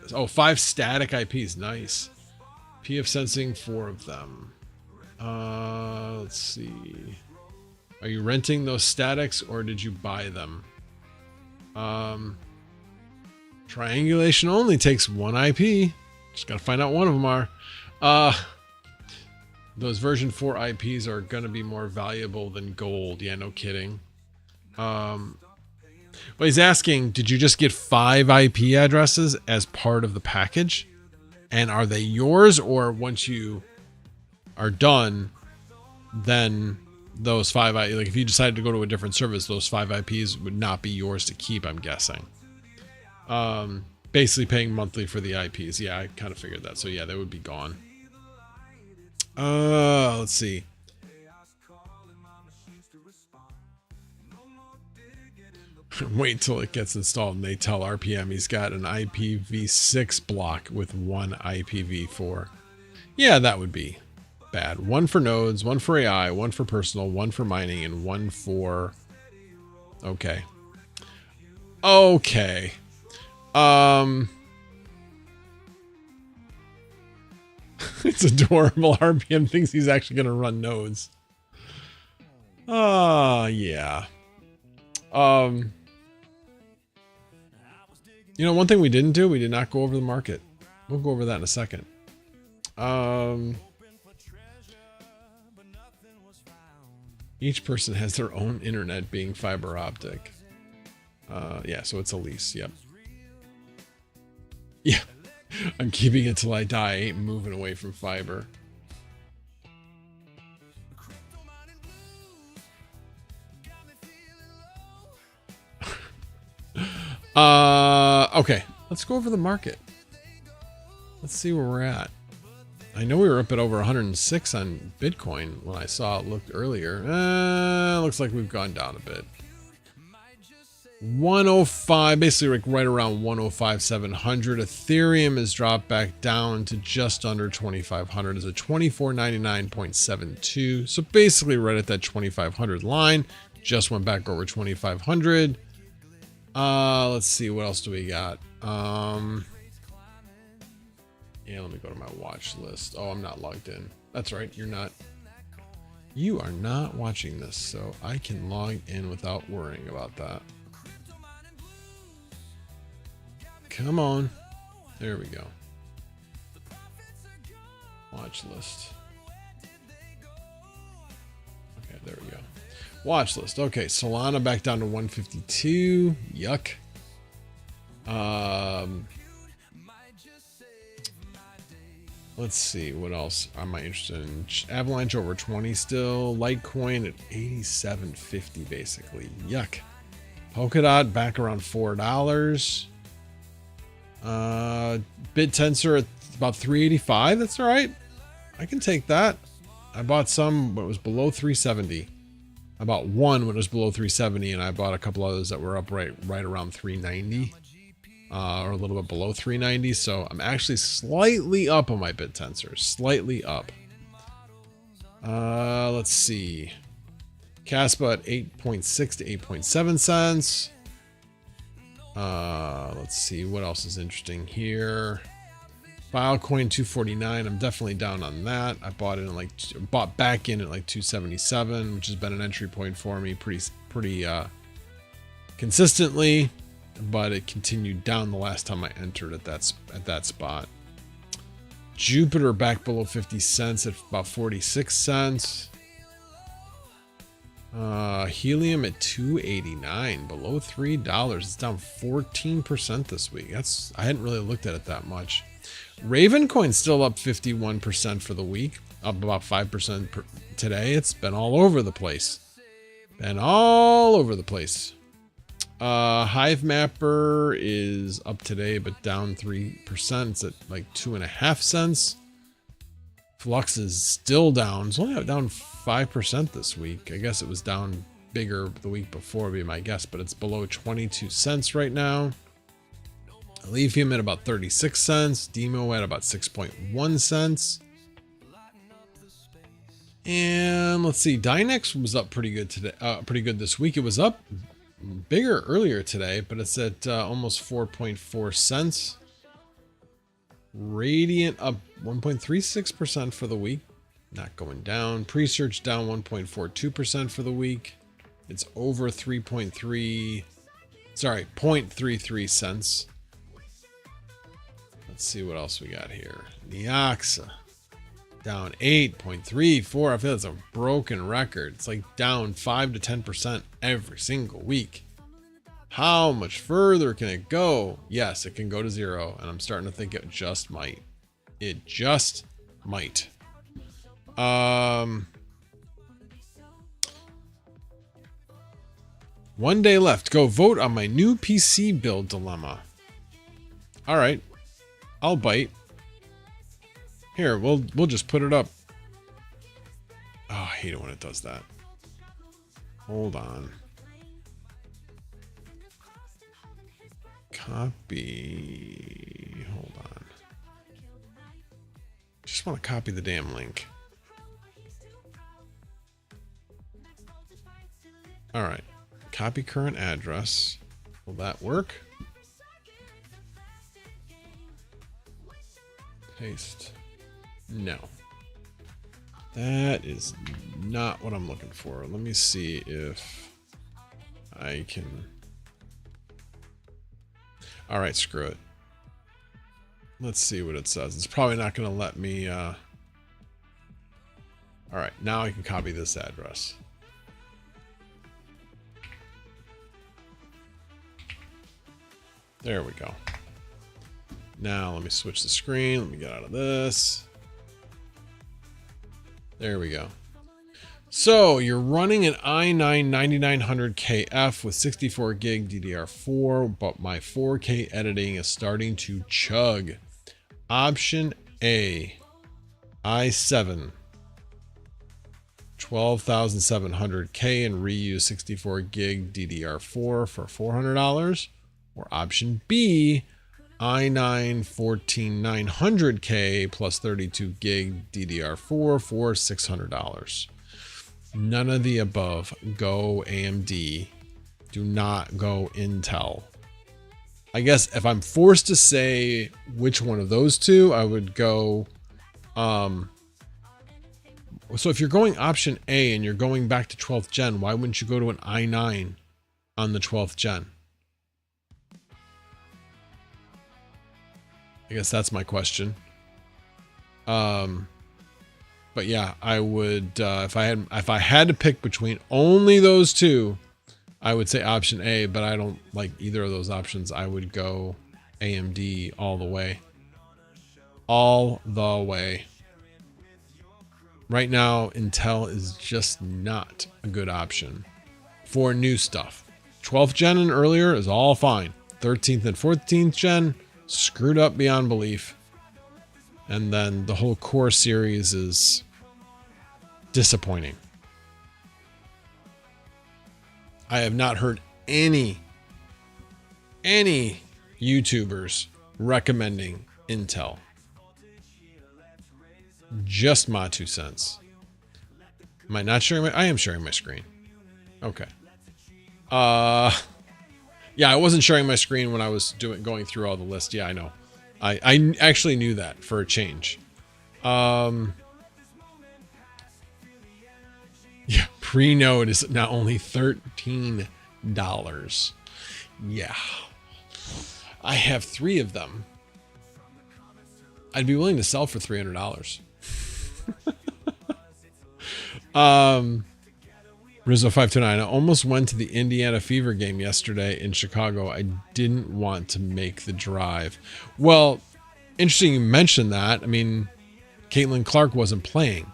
static IPs. Nice. PF sensing 4 of them. Let's see. Are you renting those statics or did you buy them? Triangulation only takes 1 IP. Just gotta find out one of them are. Those version 4 IPs are gonna be more valuable than gold. Yeah, no kidding. But he's asking, did you just get 5 IP addresses as part of the package? And are they yours, or once you are done, then those 5, like if you decided to go to a different service, those 5 IPs would not be yours to keep, I'm guessing. Basically paying monthly for the IPs. Yeah, I kind of figured that. So yeah, they would be gone. Let's see. Wait till it gets installed and they tell RPM he's got an IPv6 block with one IPv4. Yeah, that would be bad. One for nodes, one for AI, one for personal, one for mining, and one for... Okay. Okay. It's adorable. RPM thinks he's actually going to run nodes. Yeah. You know, one thing we didn't do, we did not go over the market. We'll go over that in a second. Each person has their own internet being fiber optic. Yeah, so it's a lease. Yep. Yeah. I'm keeping it till I die. I ain't moving away from fiber. Okay. Let's go over the market. Let's see where we're at. I know we were up at over 106 on Bitcoin when I saw it looked earlier. Looks like we've gone down a bit. 105, basically like right around 105,700. Ethereum has dropped back down to just under 2,500. It's a 2499.72. So basically right at that 2,500 line. Just went back over 2,500. Let's see, what else do we got? Yeah, let me go to my watch list. Oh, I'm not logged in. That's right, you're not. You are not watching this, so I can log in without worrying about that. Come on. There we go. Watch list. Okay, there we go. Watch list. Okay, Solana back down to 152. Yuck. Let's see, what else am I interested in? Avalanche over 20 still. Litecoin at 87.50 basically. Yuck. Polkadot back around $4. BitTensor at about 385. That's all right. I can take that. I bought some when it was below 370. I bought one when it was below 370, and I bought a couple others that were up right around 390. Or a little bit below 390, so I'm actually slightly up on my BitTensor. Slightly up. Let's see. Caspa at 8.6 to 8.7 cents. Let's see what else is interesting here. Filecoin 249. I'm definitely down on that. I bought it in bought back in at like 277, which has been an entry point for me pretty consistently. But it continued down the last time I entered at that spot. Jupiter back below 50 cents at about 46 cents. Helium at 289, below $3. It's down 14% this week. I hadn't really looked at it that much. Ravencoin's still up 51% for the week, up about 5% today. It's been all over the place. Hive Mapper is up today, but down 3%. It's at like 2.5 cents. Flux is still down. It's only down 5% this week. I guess it was down bigger the week before, would be my guess, but it's below 22 cents right now. Lithium at about 36 cents. Demo at about 6.1 cents. And let's see, Dynex was up pretty good today. Pretty good this week. It was up bigger earlier today, but it's at almost 4.4 cents. Radiant up 1.36% for the week, not going down. Presearch down 1.42% for the week. It's over 0.33 cents. Let's see what else we got here. Neoxa down 8.34. I feel that's a broken record. It's like down 5 to 10% every single week. How much further can it go? Yes, it can go to 0, and I'm starting to think it just might. It just might. One day left. Go vote on my new PC build dilemma. All right. I'll bite. Here, we'll just put it up. Oh, I hate it when it does that. Hold on. Copy. Hold on. Just want to copy the damn link. All right. Copy current address. Will that work? Paste. No. That is not what I'm looking for. Let me see if I can. All right, screw it. Let's see what it says. It's probably not going to let me. All right, now I can copy this address. There we go. Now let me switch the screen. Let me get out of this. There we go. So you're running an i9 9900KF with 64 gig DDR4, but my 4K editing is starting to chug. Option A, i7 12700K and reuse 64 gig DDR4 for $400, or option B, i9 14900K plus 32 gig DDR4 for $600. None of the above. Go AMD. Do not go Intel. I guess if I'm forced to say which one of those two, I would go. So if you're going option A and you're going back to 12th gen, why wouldn't you go to an i9 on the 12th gen? I guess that's my question. But yeah, I would if I had to pick between only those two, I would say option A, but I don't like either of those options. I would go AMD all the way. All the way. Right now, Intel is just not a good option for new stuff. 12th gen and earlier is all fine. 13th and 14th gen, screwed up beyond belief. And then the whole Core series is disappointing. I have not heard any YouTubers recommending Intel. Just my 2 cents. Am I not sharing I am sharing my screen. Okay. Yeah, I wasn't sharing my screen when I was going through all the lists. Yeah, I know. I actually knew that for a change. Yeah, pre-node is now only $13. Yeah. I have 3 of them. I'd be willing to sell for $300. Rizzo 529. I almost went to the Indiana Fever game yesterday in Chicago. I didn't want to make the drive. Well, interesting you mentioned that. I mean, Caitlin Clark wasn't playing.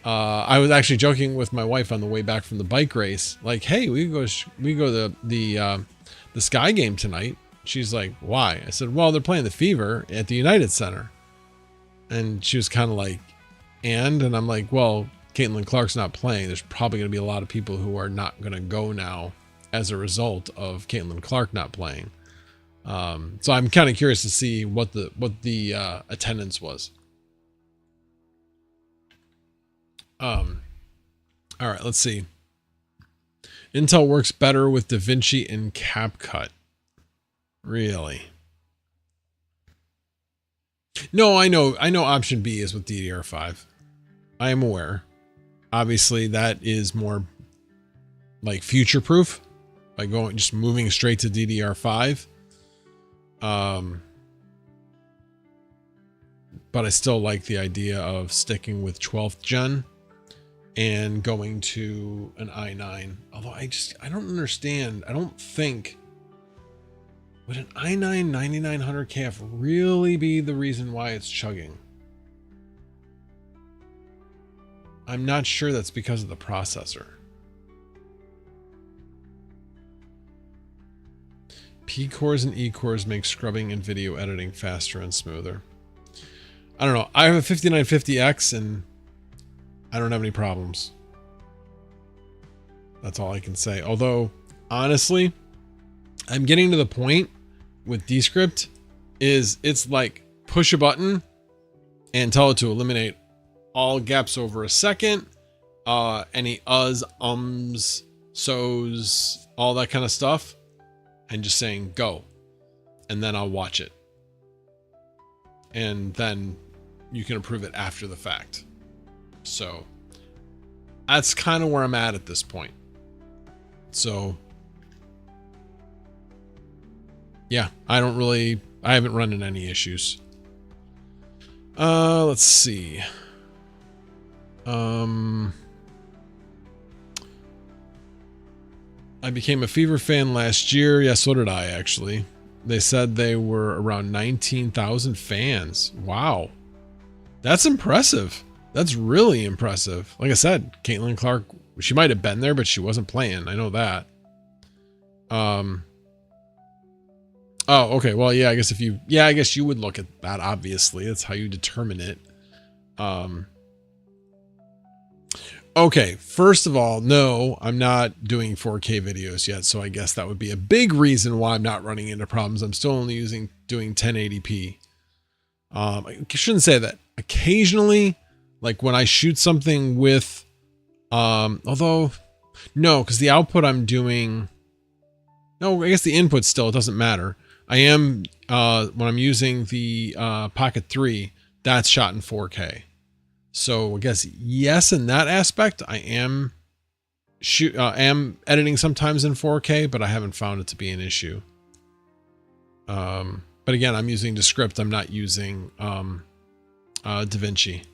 I was actually joking with my wife on the way back from the bike race. Like, hey, we go to the Sky game tonight. She's like, why? I said, well, they're playing the Fever at the United Center. And she was kind of like, and I'm like, well, Caitlin Clark's not playing. There's probably going to be a lot of people who are not going to go now as a result of Caitlin Clark not playing. So I'm kind of curious to see what the attendance was. All right, let's see. Intel works better with DaVinci and CapCut. Really? No, I know option B is with DDR5. I am aware. Obviously, that is more like future proof by just moving straight to DDR5. But I still like the idea of sticking with 12th gen and going to an i9. Although I don't understand. I don't think, would an i9 9900KF really be the reason why it's chugging? I'm not sure that's because of the processor. P cores and E cores make scrubbing and video editing faster and smoother. I don't know. I have a 5950X and I don't have any problems. That's all I can say. Although, honestly, I'm getting to the point with Descript is it's like push a button and tell it to eliminate all gaps over a second, any uhs, ums, so's, all that kind of stuff, and just saying go, and then I'll watch it. And then you can approve it after the fact. So that's kind of where I'm at this point. So yeah, I haven't run into any issues. Let's see. I became a Fever fan last year. Yeah, so did I, actually. They said they were around 19,000 fans. Wow. That's impressive. That's really impressive. Like I said, Caitlin Clark, she might have been there, but she wasn't playing. I know that. Oh, okay. Well, yeah, I guess I guess you would look at that, obviously. That's how you determine it. Okay, first of all, no, I'm not doing 4K videos yet, so I guess that would be a big reason why I'm not running into problems. I'm still only doing 1080p. I shouldn't say that. Occasionally, like when I shoot something with, although, no, because the output I'm doing, no, I guess the input still, it doesn't matter. I am, when I'm using the Pocket 3, that's shot in 4K. So I guess yes, in that aspect, I am editing sometimes in 4K, but I haven't found it to be an issue. But again, I'm using Descript. I'm not using DaVinci.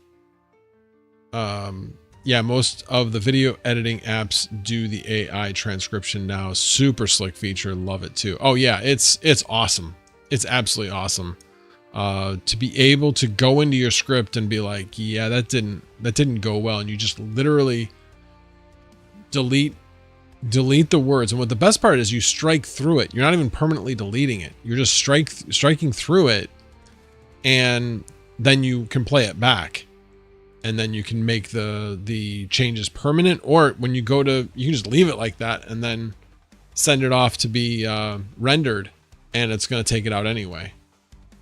Yeah, most of the video editing apps do the AI transcription now. Super slick feature. Love it too. Oh yeah, it's awesome. It's absolutely awesome. To be able to go into your script and be like, yeah, that didn't go well, and you just literally delete the words. And what the best part is, you strike through it. You're not even permanently deleting it. You're just striking through it, and then you can play it back, and then you can make the changes permanent. Or when you go to, you can just leave it like that and then send it off to be rendered, and it's going to take it out anyway.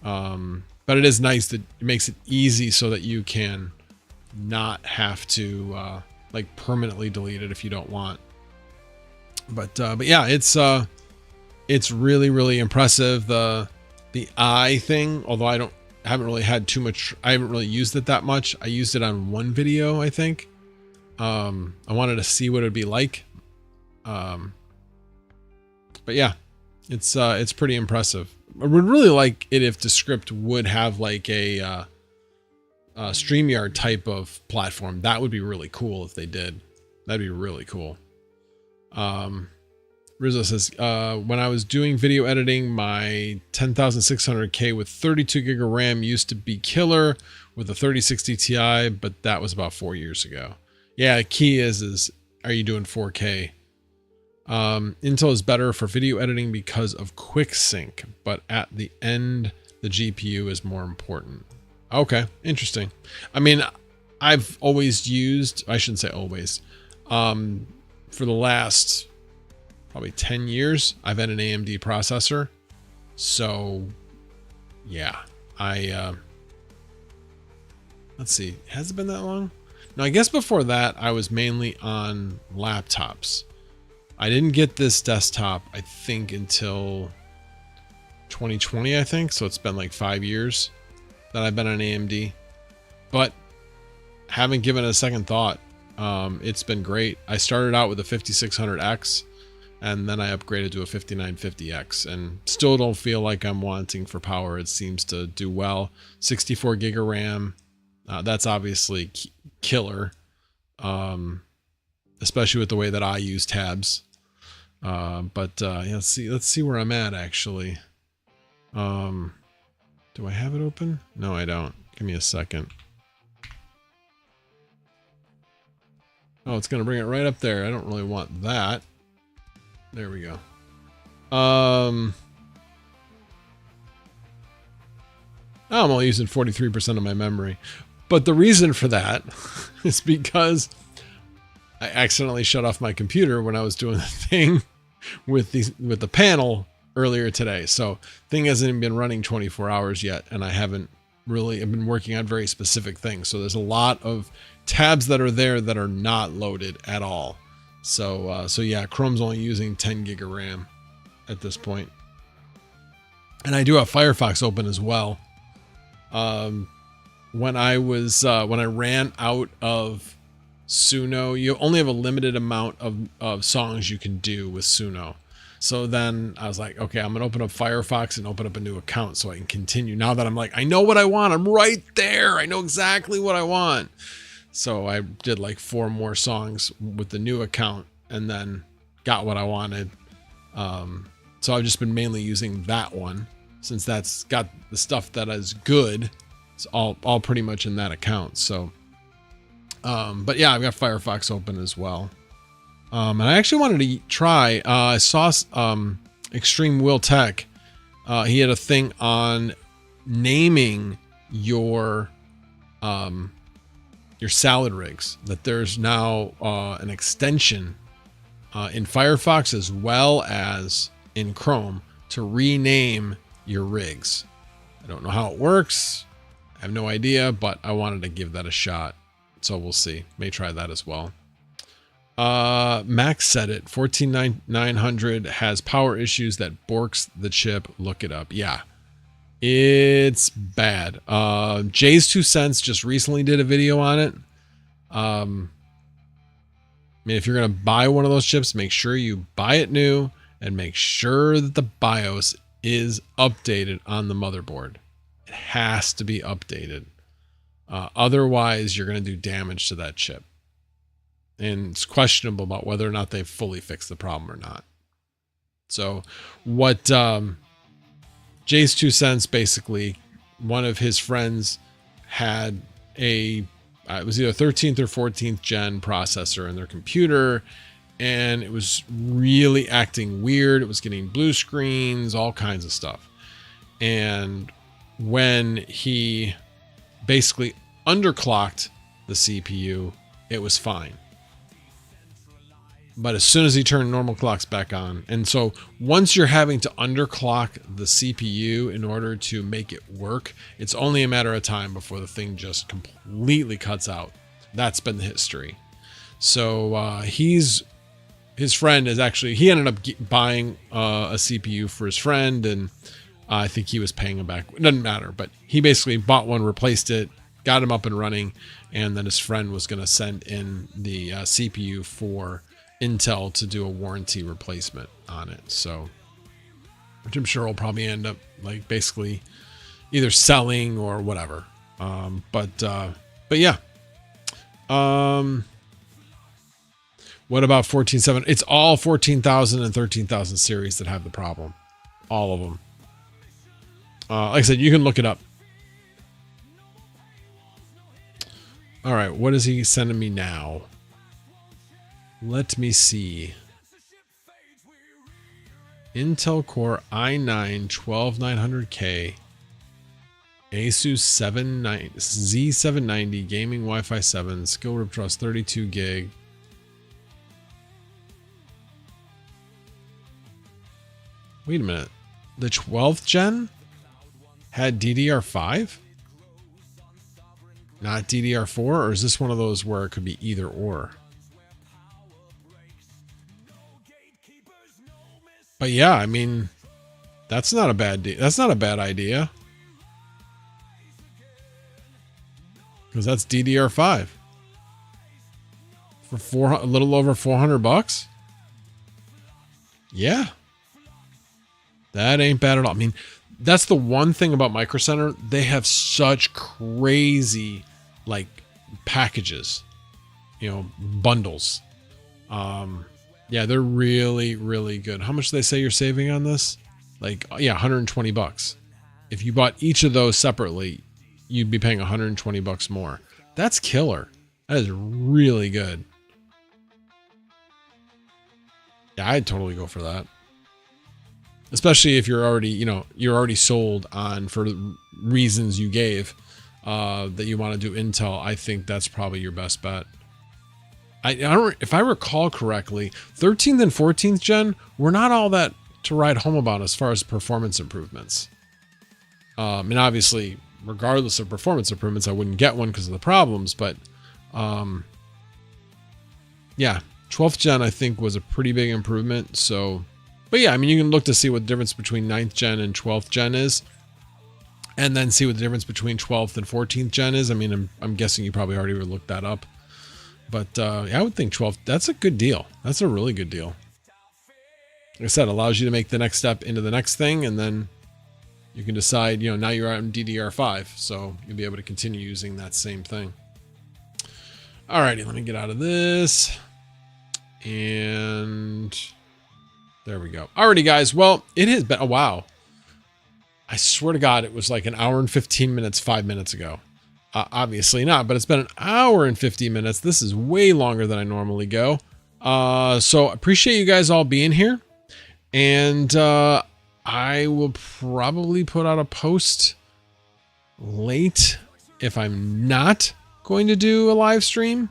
But it is nice that it makes it easy so that you can not have to like permanently delete it if you don't want. But yeah, it's really, really impressive. The eye thing, although I haven't really had too much, I haven't really used it that much. I used it on one video, I think. I wanted to see what it'd be like. But yeah, it's pretty impressive. I would really like it if Descript would have like a StreamYard type of platform. That would be really cool if they did. That'd be really cool. Rizzo says, when I was doing video editing, my 10,600K with 32 gig of RAM used to be killer with a 3060 Ti, but that was about 4 years ago. Yeah, the key is are you doing 4K? Intel is better for video editing because of quick sync, but at the end, the GPU is more important. Okay, interesting. I mean, I've always used, I shouldn't say always, for the last probably 10 years, I've had an AMD processor. So yeah, let's see, has it been that long? No, I guess before that, I was mainly on laptops. I didn't get this desktop, I think, until 2020, I think. So it's been like 5 years that I've been on AMD, but haven't given it a second thought. It's been great. I started out with a 5600X, and then I upgraded to a 5950X, and still don't feel like I'm wanting for power. It seems to do well. 64 gig of RAM. That's obviously killer, especially with the way that I use tabs. Yeah, let's see where I'm at actually. Do I have it open? No, I don't. Give me a second. Oh, it's going to bring it right up there. I don't really want that. There we go. I'm only using 43% of my memory. But the reason for that is because I accidentally shut off my computer when I was doing the thing with the panel earlier today. So thing hasn't even been running 24 hours yet, and I've been working on very specific things. So there's a lot of tabs that are there that are not loaded at all. So yeah, Chrome's only using 10 gig of RAM at this point. And I do have Firefox open as well. When I ran out of Suno, you only have a limited amount of songs you can do with Suno. So then I was like, okay, I'm going to open up Firefox and open up a new account so I can continue. Now that I'm like, I know what I want. I'm right there. I know exactly what I want. So I did like 4 more songs with the new account and then got what I wanted. So I've just been mainly using that one since that's got the stuff that is good. It's all pretty much in that account. So, but yeah, I've got Firefox open as well. And I actually wanted to try, I saw, Extreme Will Tech. He had a thing on naming your salad rigs, that there's now, an extension, in Firefox as well as in Chrome to rename your rigs. I don't know how it works. I have no idea, but I wanted to give that a shot. So we'll see. May try that as well. Max said it. 14900 has power issues that borks the chip. Look it up. Yeah, it's bad. Jay's 2 cents just recently did a video on it. I mean, if you're going to buy one of those chips, make sure you buy it new and make sure that the BIOS is updated on the motherboard. It has to be updated. Otherwise, you're going to do damage to that chip. And it's questionable about whether or not they've fully fixed the problem or not. So what Jay's 2 cents, basically, one of his friends had it was either 13th or 14th gen processor in their computer, and it was really acting weird. It was getting blue screens, all kinds of stuff. And when he basically underclocked the CPU, it was fine. But as soon as he turned normal clocks back on, and so once you're having to underclock the CPU in order to make it work, it's only a matter of time before the thing just completely cuts out. That's been the history. So his friend is actually, he ended up buying a CPU for his friend, and I think he was paying him back. It doesn't matter, but he basically bought one, replaced it, got him up and running, and then his friend was going to send in the CPU for Intel to do a warranty replacement on it. So, which I'm sure will probably end up like basically either selling or whatever. But yeah. What about 14.7? It's all 14,000 and 13,000 series that have the problem. All of them. Like I said, you can look it up. All right, what is he sending me now? Let me see. Intel Core i9 12900K, Asus Z790 gaming Wi-Fi 7, skill rip trust 32 gig. Wait a minute. The 12th gen had DDR5? Not DDR4? Or is this one of those where it could be either or? But yeah, I mean, that's not a bad idea. Because that's DDR5 for a little over $400. Yeah, that ain't bad at all. I mean, that's the one thing about Micro Center. They have such crazy like packages, bundles. Yeah, they're really, really good. How much do they say you're saving on this? Like, yeah, $120. If you bought each of those separately, you'd be paying $120 more. That's killer. That is really good. Yeah, I'd totally go for that. especially if you're already, you're already sold on for the reasons you gave that you want to do Intel. I think that's probably your best bet. I don't, if I recall correctly, 13th and 14th gen were not all that to write home about as far as performance improvements. And obviously, regardless of performance improvements, I wouldn't get one because of the problems. But yeah, 12th gen I think was a pretty big improvement. So, but yeah, I mean, you can look to see what the difference between 9th gen and 12th gen is, and then see what the difference between 12th and 14th gen is. I mean, I'm guessing you probably already looked that up. But yeah, I would think 12th, that's a good deal. That's a really good deal. Like I said, allows you to make the next step into the next thing, and then you can decide, now you're on DDR5, so you'll be able to continue using that same thing. Alrighty, let me get out of this. And there we go. Alrighty, guys. Well, it has been, oh, wow. I swear to God, it was like an hour and 15 minutes, 5 minutes ago. Obviously not, but it's been an hour and 50 minutes. This is way longer than I normally go. So appreciate you guys all being here. And I will probably put out a post late if I'm not going to do a live stream.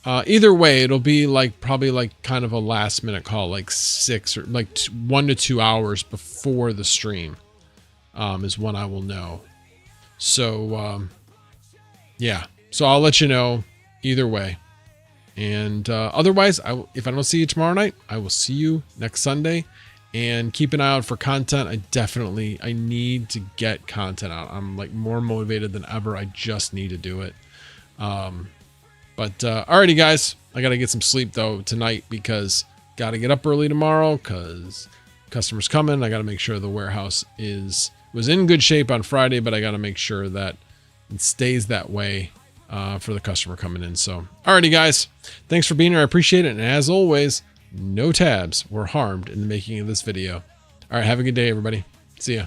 Either way, it'll be like probably like kind of a last minute call, like 6 or like 1 to 2 hours before the stream is when I will know. So yeah, so I'll let you know either way. And otherwise, if I don't see you tomorrow night, I will see you next Sunday. And keep an eye out for content. I need to get content out. I'm like more motivated than ever. I just need to do it. But alrighty, guys. I got to get some sleep though tonight because got to get up early tomorrow because customers coming. I got to make sure the warehouse was in good shape on Friday, but I got to make sure that it stays that way for the customer coming in. So, alrighty, guys. Thanks for being here. I appreciate it. And as always, no tabs were harmed in the making of this video. All right, have a good day, everybody. See ya.